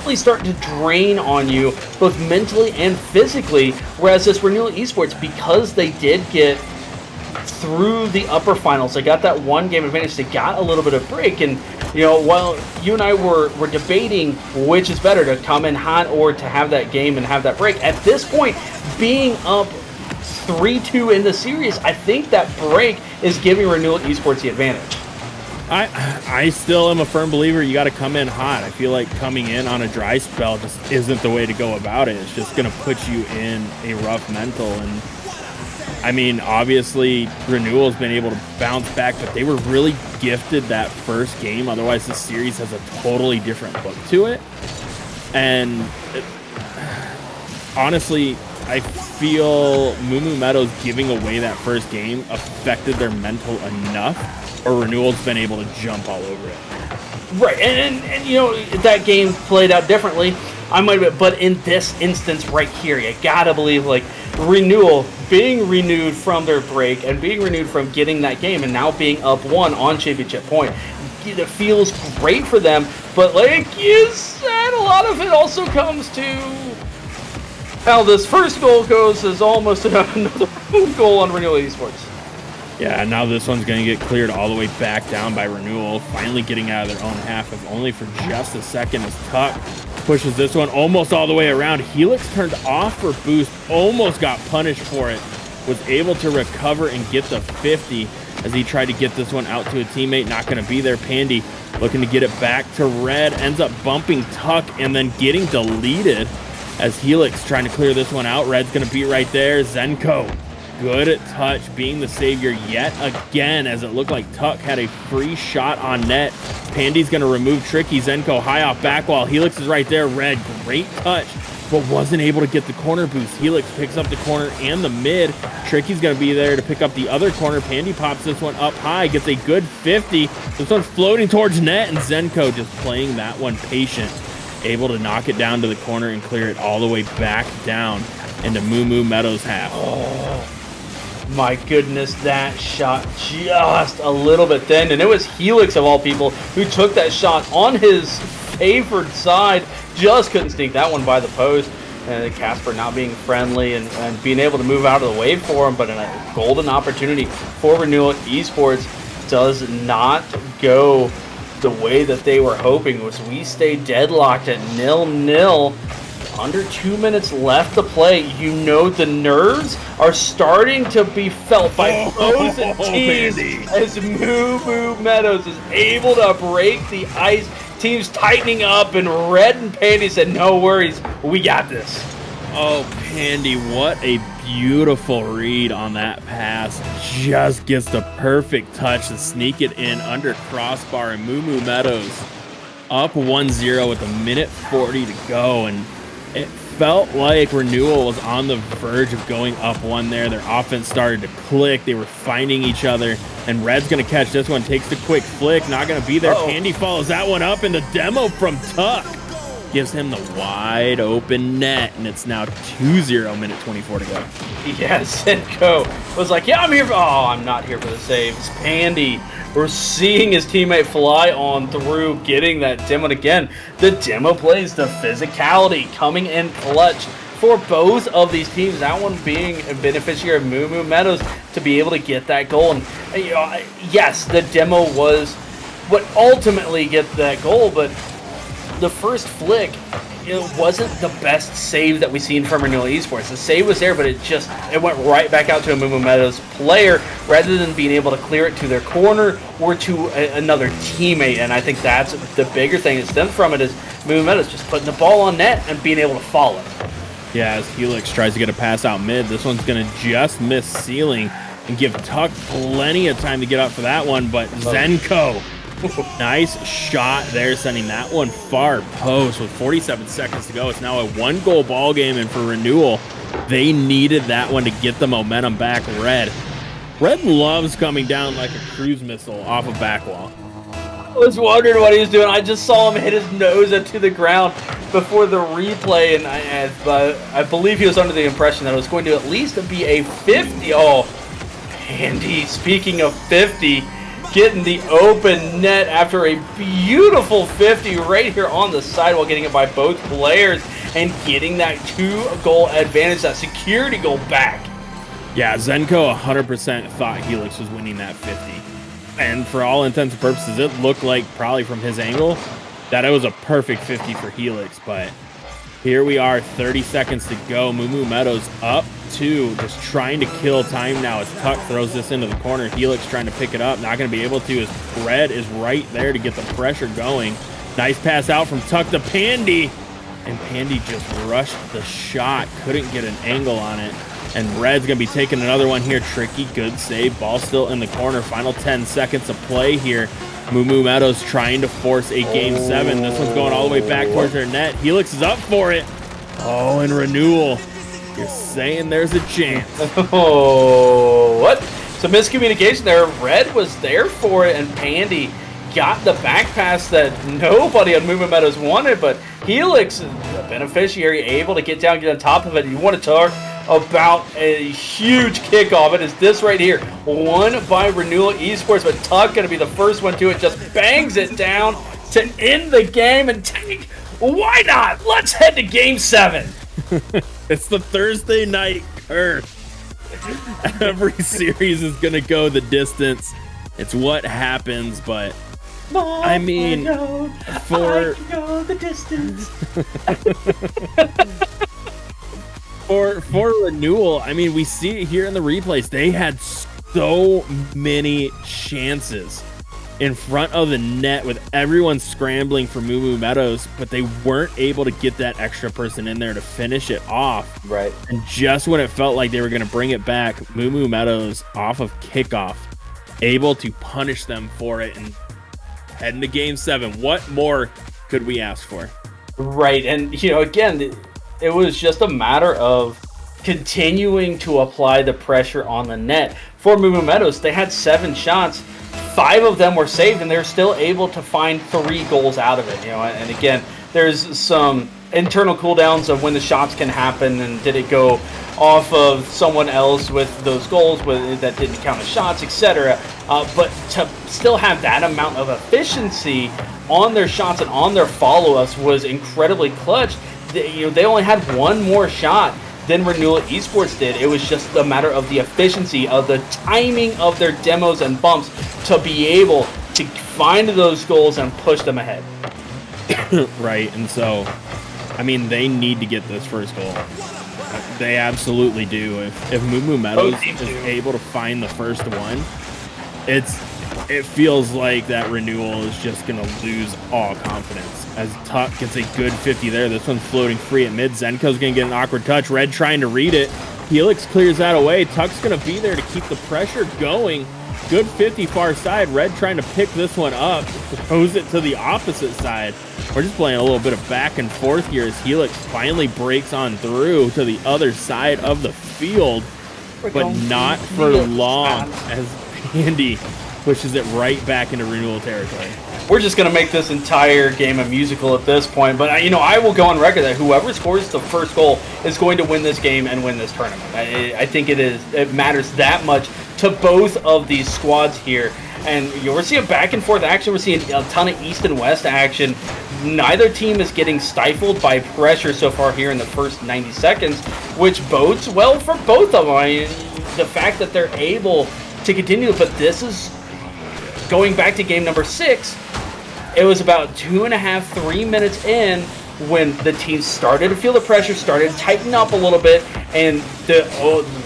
really start to drain on you both mentally and physically. Whereas this Renewal Esports, because they did get through the upper finals, they got that 1 game advantage, they got a little bit of break. And while you and I were debating which is better, to come in hot or to have that game and have that break, at this point, being up 3-2 in the series, I think that break is giving Renewal Esports the advantage. I still am a firm believer you got to come in hot. I feel like coming in on a dry spell just isn't the way to go about it. It's just going to put you in a rough mental. And I mean, obviously, Renewal's been able to bounce back, but they were really gifted that first game. Otherwise, the series has a totally different look to it. And honestly, I feel Moo Meadows giving away that first game affected their mental enough, or Renewal's been able to jump all over it. Right, and that game played out differently. But in this instance right here, you gotta believe, like, Renewal being renewed from their break and being renewed from getting that game and now being up 1 on championship point, it feels great for them. But like you said, a lot of it also comes to how this first goal goes is almost another goal on Renewal Esports. Yeah, now this one's going to get cleared all the way back down by Renewal, finally getting out of their own half, if only for just a second, as Tuck pushes this one almost all the way around. Helix turned off for boost, almost got punished for it, was able to recover and get the 50 as he tried to get this one out to a teammate. Not going to be there. Pandy looking to get it back to Red, ends up bumping Tuck and then getting deleted as Helix trying to clear this one out. Red's going to be right there. Zenko, good at touch, being the savior yet again, as it looked like Tuck had a free shot on net. Pandy's going to remove Tricky. Zenko high off back wall. Helix is right there. Red, great touch, but wasn't able to get the corner boost. Helix picks up the corner and the mid. Tricky's going to be there to pick up the other corner. Pandy pops this one up high, gets a good 50. This one's floating towards net, and Zenko just playing that one patient, able to knock it down to the corner and clear it all the way back down into Moo Meadows half. Oh my goodness, that shot just a little bit thin, and it was Helix of all people who took that shot on his favored side, just couldn't sneak that one by the post. And Casper not being friendly and being able to move out of the way for him, but a golden opportunity for Renewal Esports does not go the way that they were hoping. Was we stay deadlocked at 0-0. Under 2 minutes left to play. The nerves are starting to be felt by frozen teams as Moo Meadows is able to break the ice. Teams tightening up, and Red and Pandy said, no worries, we got this. Oh, Pandy, what a beautiful read on that pass. Just gets the perfect touch to sneak it in under crossbar, and Moo Meadows up 1-0 with 1:40 to go. And it felt like Renewal was on the verge of going up 1 there. Their offense started to click. They were finding each other. And Red's going to catch this one. Takes the quick flick. Not going to be there. Pandy follows that one up. And the demo from Tuck gives him the wide open net. And it's now 2-0, 1:24 to go. Yes, Zenko was like, yeah, I'm here for, oh, I'm not here for the saves. Pandy, we're seeing his teammate fly on through, getting that demo. And again, the demo plays the physicality coming in clutch for both of these teams. That one being a beneficiary of Moo Moo Meadows to be able to get that goal. And you know, yes, the demo was what ultimately get that goal, but the first flick, it wasn't the best save that we've seen from Renewal Esports. The save was there, but it went right back out to a Moo Moo Meadows player rather than being able to clear it to their corner or to another teammate. And I think that's the bigger thing that stems from it is Moo Moo Meadows just putting the ball on net and being able to follow. Yeah, as Helix tries to get a pass out mid, this one's going to just miss ceiling and give Tuck plenty of time to get up for that one, but Zenko, nice shot there, sending that one far post with 47 seconds to go. It's now a 1-goal ball game, and for Renewal, they needed that one to get the momentum back. Red loves coming down like a cruise missile off of backwall. I was wondering what he was doing. I just saw him hit his nose into the ground before the replay, and I believe he was under the impression that it was going to at least be a 50. Oh, Andy, speaking of 50, getting the open net after a beautiful 50 right here on the side while getting it by both players and getting that 2-goal advantage, that security goal back. Yeah, Zenko 100% thought Helix was winning that 50. And for all intents and purposes, it looked like probably from his angle that it was a perfect 50 for Helix. But here we are, 30 seconds to go. Moo Moo Meadows up 2, just trying to kill time now as Tuck throws this into the corner. Helix trying to pick it up, not going to be able to as Red is right there to get the pressure going. Nice pass out from Tuck to Pandy. And Pandy just rushed the shot, couldn't get an angle on it. And Red's going to be taking another one here. Tricky, good save. Ball still in the corner. Final 10 seconds of play here. Moo Moo Meadows trying to force a Game 7. This one's going all the way back towards their net. Helix is up for it. Oh, and Renewal, you're saying there's a chance. Oh, what? Some miscommunication there. Red was there for it, and Pandy got the back pass that nobody on Moo Moo Meadows wanted, but Helix, the beneficiary, able to get down, get on top of it. You want to talk about a huge kickoff. It is this right here, won by Renewal Esports, but Tuck going to be the first one to it, just bangs it down to end the game. And Tank, why not? Let's head to Game 7. It's the Thursday night curse. Every series is going to go the distance. It's what happens, but I mean, for go the distance. For Renewal, I mean, we see it here in the replays. They had so many chances in front of the net with everyone scrambling for Moo Moo Meadows, but they weren't able to get that extra person in there to finish it off. Right. And just when it felt like they were going to bring it back, Moo Moo Meadows off of kickoff, able to punish them for it and head into Game 7. What more could we ask for? Right. And, you know, again, it was just a matter of continuing to apply the pressure on the net. For Moo Moo Meadows, they had 7 shots. 5 of them were saved, and they're still able to find 3 goals out of it. You know, and again, there's some internal cooldowns of when the shots can happen, and did it go off of someone else with those goals that didn't count as shots, etc. But to still have that amount of efficiency on their shots and on their follow-ups was incredibly clutch. They only had 1 more shot than Renewal Esports did. It was just a matter of the efficiency of the timing of their demos and bumps to be able to find those goals and push them ahead. Right, and so, I mean, they need to get this first goal. They absolutely do. If Moo Moo Meadows is able to find the first one, it feels like that Renewal is just going to lose all confidence. As Tuck gets a good 50 there. This one's floating free at mid. Zenko's going to get an awkward touch. Red trying to read it. Helix clears that away. Tuck's going to be there to keep the pressure going. Good 50 far side. Red trying to pick this one up. Throws it to the opposite side. We're just playing a little bit of back and forth here as Helix finally breaks on through to the other side of the field. But not for long as Pandy pushes it right back into Renewal territory. We're just going to make this entire game a musical at this point. But, I will go on record that whoever scores the first goal is going to win this game and win this tournament. I think it matters that much to both of these squads here. And we're seeing back and forth action. We're seeing a ton of East and West action. Neither team is getting stifled by pressure so far here in the first 90 seconds, which bodes well for both of them. The fact that they're able to continue, but this is going back to game number 6. It was about 2.5, 3 minutes in when the team started to feel the pressure, started to tighten up a little bit, and the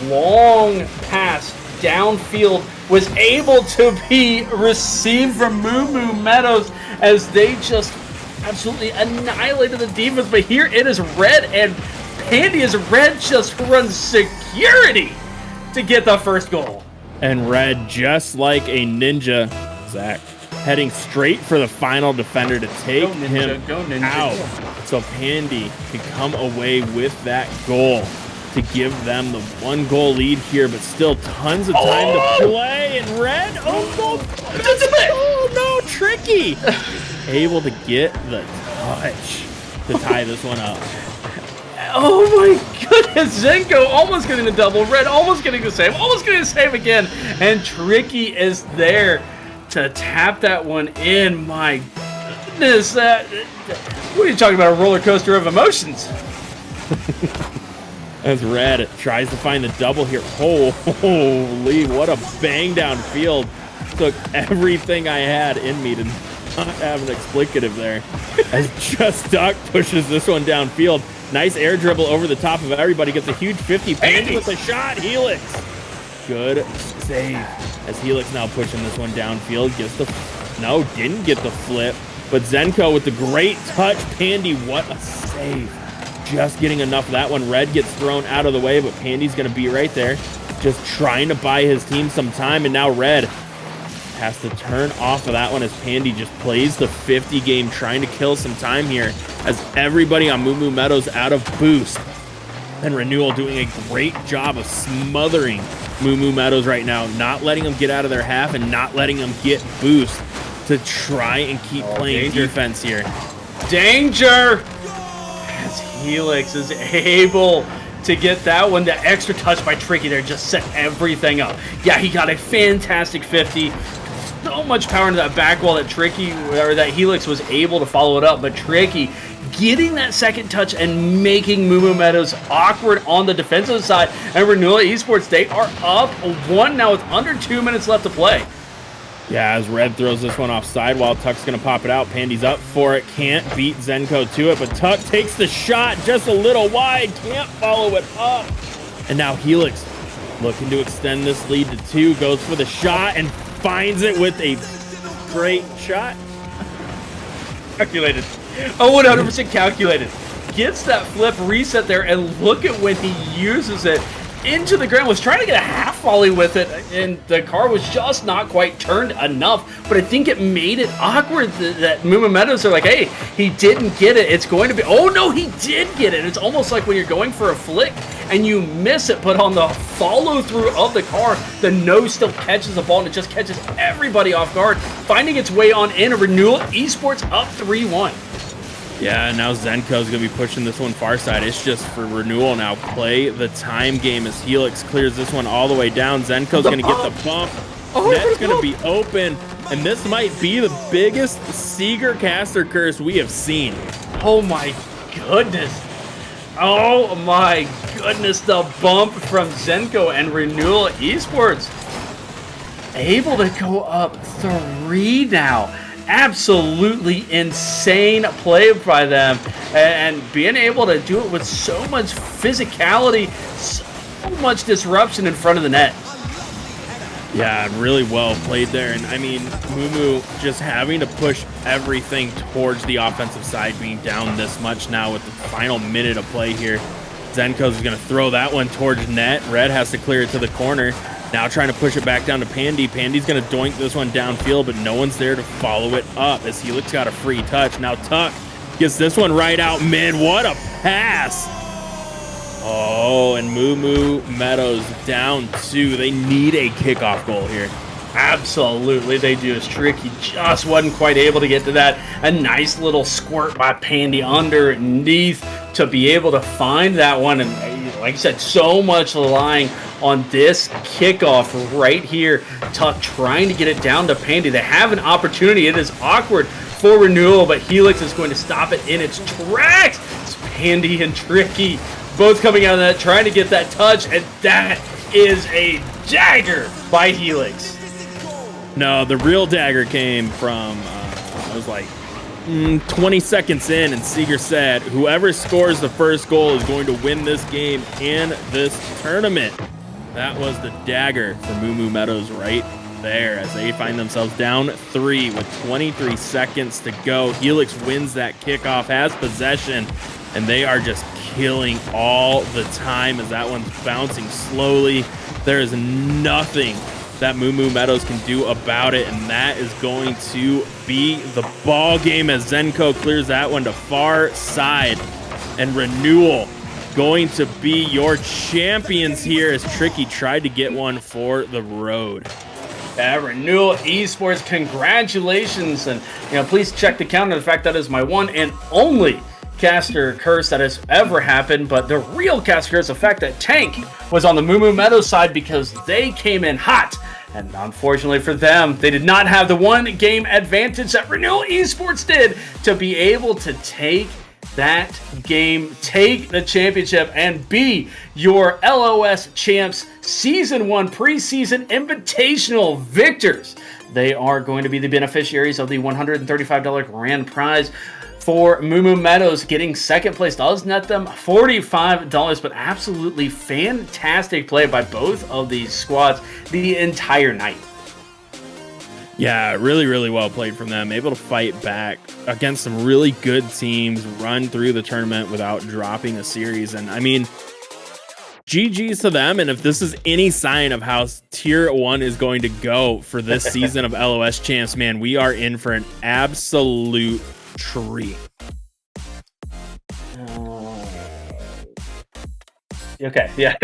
long pass downfield was able to be received from Moo Meadows as they just absolutely annihilated the defense. But here it is Red, and Pandy as Red just runs security to get the first goal. And Red, just like a ninja, Zach, heading straight for the final defender to take him out. So Pandy can come away with that goal to give them the 1-goal lead here, but still tons of time to play. And Red, no, Tricky, able to get the touch to tie this one up. Oh my goodness, Zenko almost getting the double, Red almost getting the save, almost getting the save again, and Tricky is there to tap that one in. My goodness, what are you talking about, a roller coaster of emotions? As Red tries to find the double here. Holy, what a bang downfield. Took everything I had in me to not have an explicative there. As Just Duck pushes this one downfield. Nice air dribble over the top of everybody. Gets a huge 50. Pandy with a shot. Helix. Good save. As Helix now pushing this one downfield. Didn't get the flip. But Zenko with the great touch. Pandy, what a save. Just getting enough of that one. Red gets thrown out of the way, but Pandy's going to be right there. Just trying to buy his team some time. And now Red has to turn off of that one as Pandy just plays the 50 game, trying to kill some time here as everybody on Moo Meadows out of boost. And Renewal doing a great job of smothering Moo Meadows right now, not letting them get out of their half and not letting them get boost to try and keep playing defense here. Danger! As Helix is able to get that one. The extra touch by Tricky there just set everything up. Yeah, he got a fantastic 50. So much power into that back wall that that Helix was able to follow it up, but Tricky getting that second touch and making Moo Meadows awkward on the defensive side. And Renewal Esports, they are up 1 now with under 2 minutes left to play. Yeah, as Red throws this one offside while Tuck's going to pop it out. Pandy's up for it. Can't beat Zenko to it, but Tuck takes the shot just a little wide. Can't follow it up. And now Helix looking to extend this lead to 2. Goes for the shot and finds it with a great shot. Calculated. 100% calculated. Gets that flip reset there, and look at when he uses it into the ground. Was trying to get a half volley with it, and the car was just not quite turned enough. But I think it made it awkward that Moo Meadows are like, hey, he didn't get it. It's going to be, oh no, he did get it. It's almost like when you're going for a flick and you miss it, but on the follow through of the car, the nose still catches the ball and it just catches everybody off guard, finding its way on in. A Renewal Esports up 3-1. Yeah, now Zenko's going to be pushing this one far side. It's just for Renewal now. Play the time game as Helix clears this one all the way down. Zenko's going to get the bump. Net's going to be open. And this might be the biggest Seeger caster curse we have seen. Oh my goodness. Oh my goodness. The bump from Zenko and Renewal Esports. Able to go up 3 now. Absolutely insane play by them, and being able to do it with so much physicality, so much disruption in front of the net. Yeah, really well played there. And I mean, Moo just having to push everything towards the offensive side, being down this much now with the final minute of play here. Zenko's going to throw that one towards net. Red has to clear it to the corner. Now trying to push it back down to Pandy. Pandy's going to doink this one downfield, but no one's there to follow it up as Helix got a free touch. Now Tuck gets this one right out mid. What a pass. Oh, and Moo Meadows down 2. They need a kickoff goal here. Absolutely, they do. As Tricky just wasn't quite able to get to that. A nice little squirt by Pandy underneath to be able to find that one. And like I said, so much relying on this kickoff right here. Tuck trying to get it down to Pandy. They have an opportunity. It is awkward for Renewal, but Helix is going to stop it in its tracks. It's Pandy and Tricky both coming out of that, trying to get that touch, and that is a dagger by Helix. No, the real dagger came from, it was like 20 seconds in, and Seeger said, whoever scores the first goal is going to win this game in this tournament. That was the dagger for Moo Meadows right there as they find themselves down 3 with 23 seconds to go. Helix wins that kickoff, has possession, and they are just killing all the time as that one's bouncing slowly. There is nothing that Moo Meadows can do about it, and that is going to be the ball game as Zenko clears that one to far side. And Renewal going to be your champions here as Tricky tried to get one for the road. Renewal Esports, congratulations, and please check the counter. The fact that is my one and only caster curse that has ever happened, but the real caster curse, the fact that Tank was on the Moo Meadows side because they came in hot, and unfortunately for them, they did not have the one game advantage that Renewal Esports did to be able to take that game, take the championship, and be your LOS champs Season 1 preseason invitational victors. They are going to be the beneficiaries of the $135 grand prize. For Moo Meadows, getting second place does net them $45, but absolutely fantastic play by both of these squads the entire night. Yeah, really, really well played from them. Able to fight back against some really good teams, run through the tournament without dropping a series. And I mean, GG's to them. And if this is any sign of how Tier 1 is going to go for this season of LOS Champs, man, we are in for an absolute tree. Okay, yeah,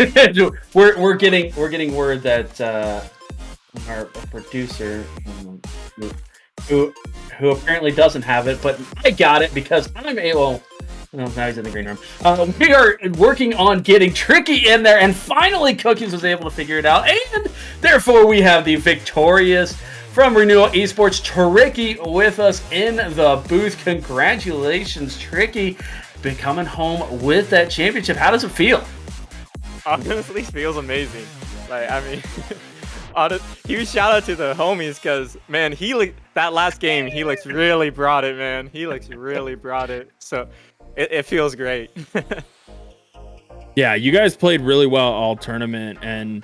we're getting word that our producer, who apparently doesn't have it, but I got it because I'm able. Oh, now he's in the green room. We are working on getting Tricky in there, and finally Cookies was able to figure it out, and therefore we have the victorious from Renewal Esports, Tricky, with us in the booth. Congratulations, Tricky, becoming home with that championship. How does it feel? Honestly, feels amazing. Like, I mean, huge shout out to the homies because, man, that last game, Helix really brought it, man. Helix really brought it. So it feels great. Yeah, you guys played really well all tournament, and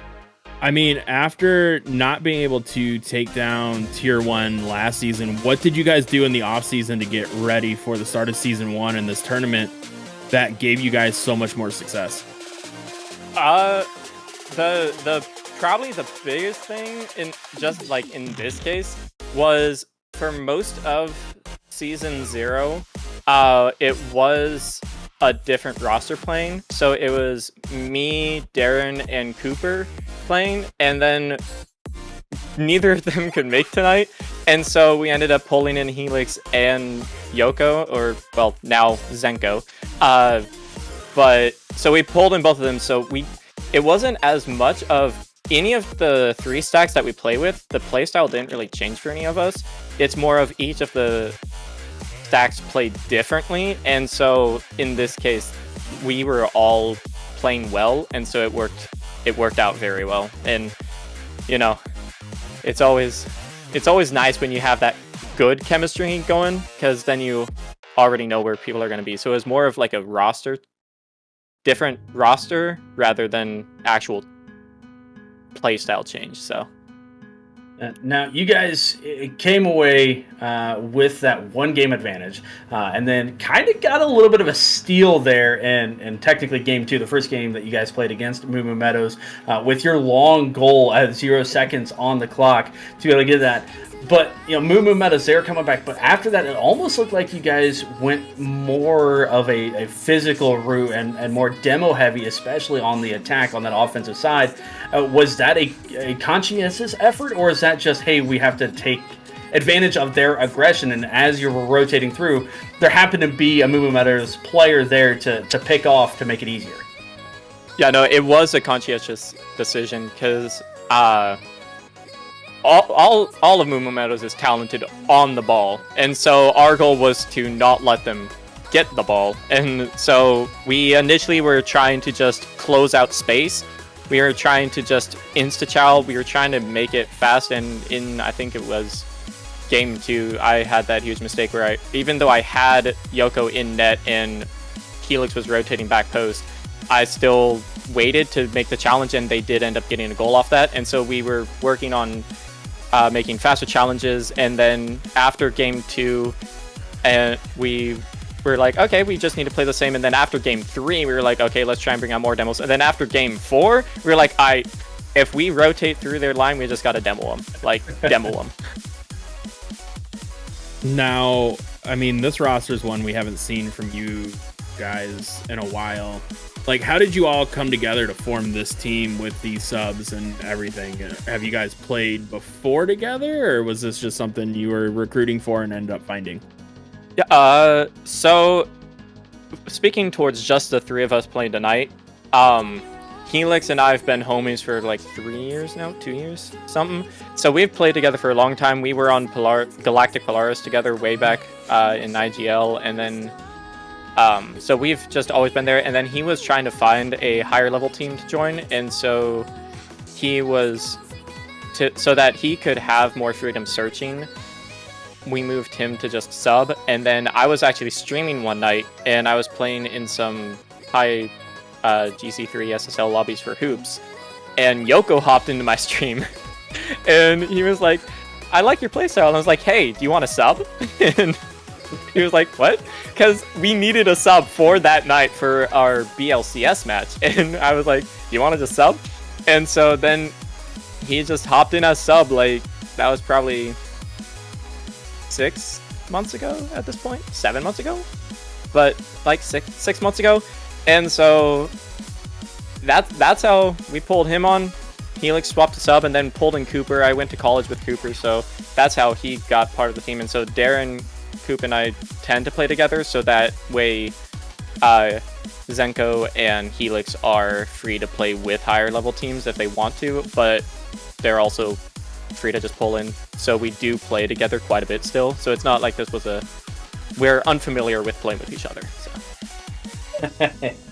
I mean, after not being able to take down Tier 1 last season, what did you guys do in the offseason to get ready for the start of Season 1 and this tournament that gave you guys so much more success? The probably the biggest thing in this case was for most of Season 0, it was a different roster playing. So it was me, Darren, and Cooper playing, and then neither of them could make tonight, and so we ended up pulling in Helix and Yoko, or well, now Zenko. But so we pulled in both of them, so it wasn't as much of any of the 3 stacks that we play with. The playstyle didn't really change for any of us. It's more of each of the stacks played differently, and so in this case we were all playing well, and so it worked out very well. And it's always nice when you have that good chemistry going, because then you already know where people are going to be. So it was more of like a different roster rather than actual playstyle change. So now you guys came away with that one game advantage, and then kind of got a little bit of a steal there in technically game 2, the first game that you guys played against Moo Meadows, with your long goal at 0 seconds on the clock to be able to get that. But Moo Moo Meadows, they're coming back. But after that, it almost looked like you guys went more of a physical route and more demo heavy, especially on the attack on that offensive side. Was that a conscientious effort, or is that just, hey, we have to take advantage of their aggression? And as you were rotating through, there happened to be a Moo Moo Meadows player there to pick off to make it easier. Yeah, no, it was a conscientious decision because all of Moo Moo Meadows is talented on the ball, and so our goal was to not let them get the ball. And so we initially were trying to just close out space. We were trying to just insta-chow. We were trying to make it fast, and in, I think it was game 2, I had that huge mistake where even though I had Yoko in net and Helix was rotating back post, I still waited to make the challenge, and they did end up getting a goal off that. And so we were working on making faster challenges, and then after game 2, and we were like, okay, we just need to play the same. And then after game 3, we were like, okay, let's try and bring out more demos. And then after game 4, we were like, if we rotate through their line, we just gotta demo them, demo them. Now, I mean, this roster is one we haven't seen from you guys in a while. Like, how did you all come together to form this team with these subs and everything? Have you guys played before together, or was this just something you were recruiting for and ended up finding? Yeah, so speaking towards just the 3 of us playing tonight, Helix and I have been homies for like 3 years now, 2 years, something. So we've played together for a long time. We were on Galactic Polaris together way back in IGL, and then so we've just always been there. And then he was trying to find a higher level team to join, and so he was so that he could have more freedom searching, we moved him to just sub. And then I was actually streaming one night, and I was playing in some high GC3 SSL lobbies for hoops, and Yoko hopped into my stream and he was like, I like your playstyle. And I was like, hey, do you want a sub? And he was like, what? Because we needed a sub for that night for our BLCS match. And I was like, do you want to just sub? And so then he just hopped in as sub. Like, that was probably 6 months ago at this point, 7 months ago, but like six months ago. And so that's how we pulled him on. Helix swapped to sub and then pulled in Cooper. I went to college with Cooper, so that's how he got part of the team. And so Darren, Coop, and I tend to play together, so that way Zenko and Helix are free to play with higher level teams if they want to, but they're also free to just pull in. So we do play together quite a bit still. So it's not like this was we're unfamiliar with playing with each other. So.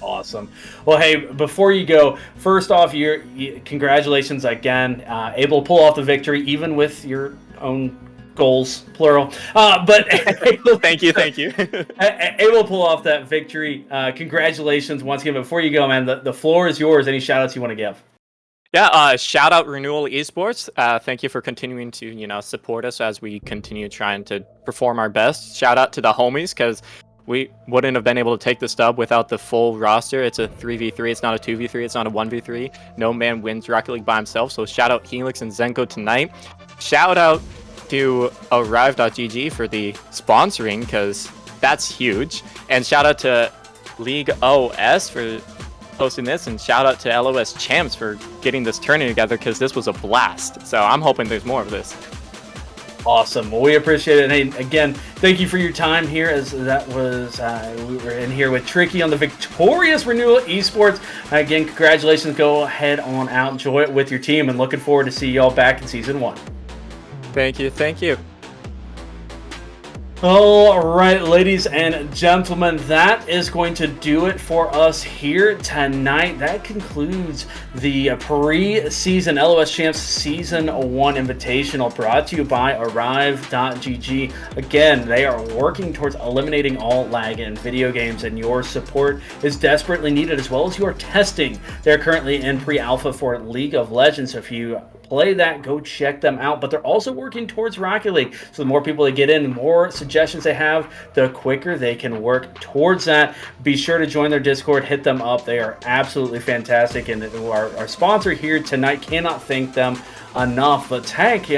Awesome. Well, hey, before you go, first off, congratulations again. Able to pull off the victory, even with your own goals, plural. But thank you. Able to pull off that victory. Congratulations once again. Before you go, man, the floor is yours. Any shout outs you want to give? Yeah, shout out Renewal Esports. Thank you for continuing to, support us as we continue trying to perform our best. Shout out to the homies, because we wouldn't have been able to take the stub without the full roster. It's a 3v3, it's not a 2v3, it's not a 1v3. No man wins Rocket League by himself, so shout out Helix and Zenko tonight. Shout out to Arrive.gg for the sponsoring, because that's huge. And shout out to League OS for hosting this, and shout out to LOS Champs for getting this tournament together, because this was a blast. So I'm hoping there's more of this. Awesome. Well, we appreciate it. And hey, again, thank you for your time here, as that was, we were in here with Tricky on the victorious Renewal Esports. Again, congratulations. Go ahead on out, enjoy it with your team, and looking forward to see y'all back in Season 1. Thank you. All right, ladies and gentlemen, that is going to do it for us here tonight. That concludes the Preseason LOS Champs Season 1 Invitational, brought to you by Arrive.gg. Again, they are working towards eliminating all lag in video games, and your support is desperately needed, as well as your testing. They're currently in pre-alpha for League of Legends. So if you play that, go check them out. But they're also working towards Rocket League. So the more people they get in, the more suggestions they have, the quicker they can work towards that. Be sure to join their Discord, hit them up. They are absolutely fantastic. And our sponsor here tonight, cannot thank them enough. But Tank,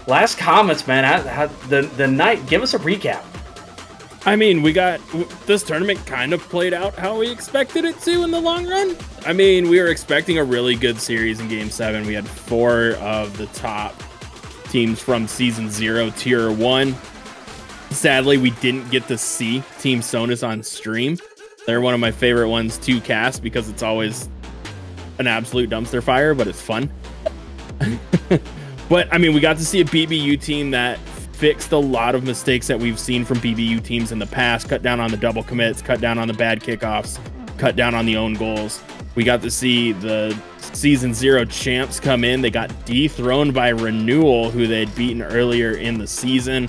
last comments, man. The night. Give us a recap. I mean, this tournament kind of played out how we expected it to in the long run. I mean, we were expecting a really good series in Game 7. We had 4 of the top teams from Season 0, Tier 1. Sadly, we didn't get to see Team Sonus on stream. They're one of my favorite ones to cast because it's always an absolute dumpster fire, but it's fun. But, I mean, we got to see a BBU team that fixed a lot of mistakes that we've seen from BBU teams in the past, cut down on the double commits, cut down on the bad kickoffs, cut down on the own goals. We got to see the Season 0 champs come in. They got dethroned by Renewal, who they'd beaten earlier in the season.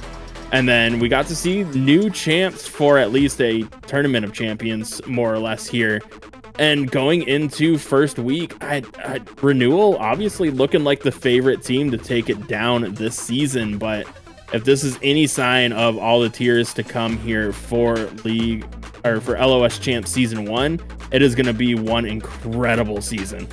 And then we got to see new champs for at least a tournament of champions, more or less, here. And going into first week, Renewal obviously looking like the favorite team to take it down this season, but if this is any sign of all the tiers to come here for League or for LOS Champs Season 1, it is going to be one incredible season.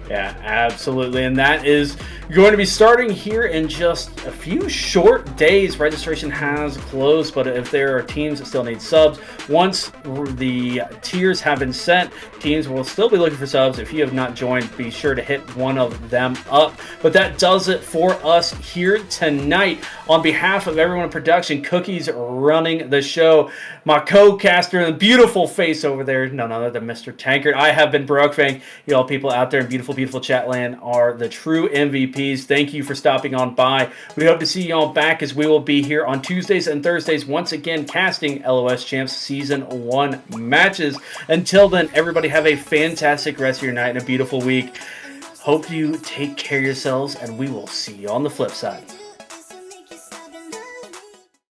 Yeah, absolutely. And that is going to be starting here in just a few short days. Registration has closed, but if there are teams that still need subs, once the tiers have been sent, teams will still be looking for subs. If you have not joined, be sure to hit one of them up. But that does it for us here tonight. On behalf of everyone in production, Cookie's running the show. My co-caster, the beautiful face over there, none other than Mr. Tankard. I have been Brooke. You all people out there in beautiful chat land are the true MVPs. Thank you for stopping on by. We hope to see you all back as we will be here on Tuesdays and Thursdays once again casting LOS Champs Season 1 matches. Until then, everybody have a fantastic rest of your night and a beautiful week. Hope you take care of yourselves, and we will see you on the flip side.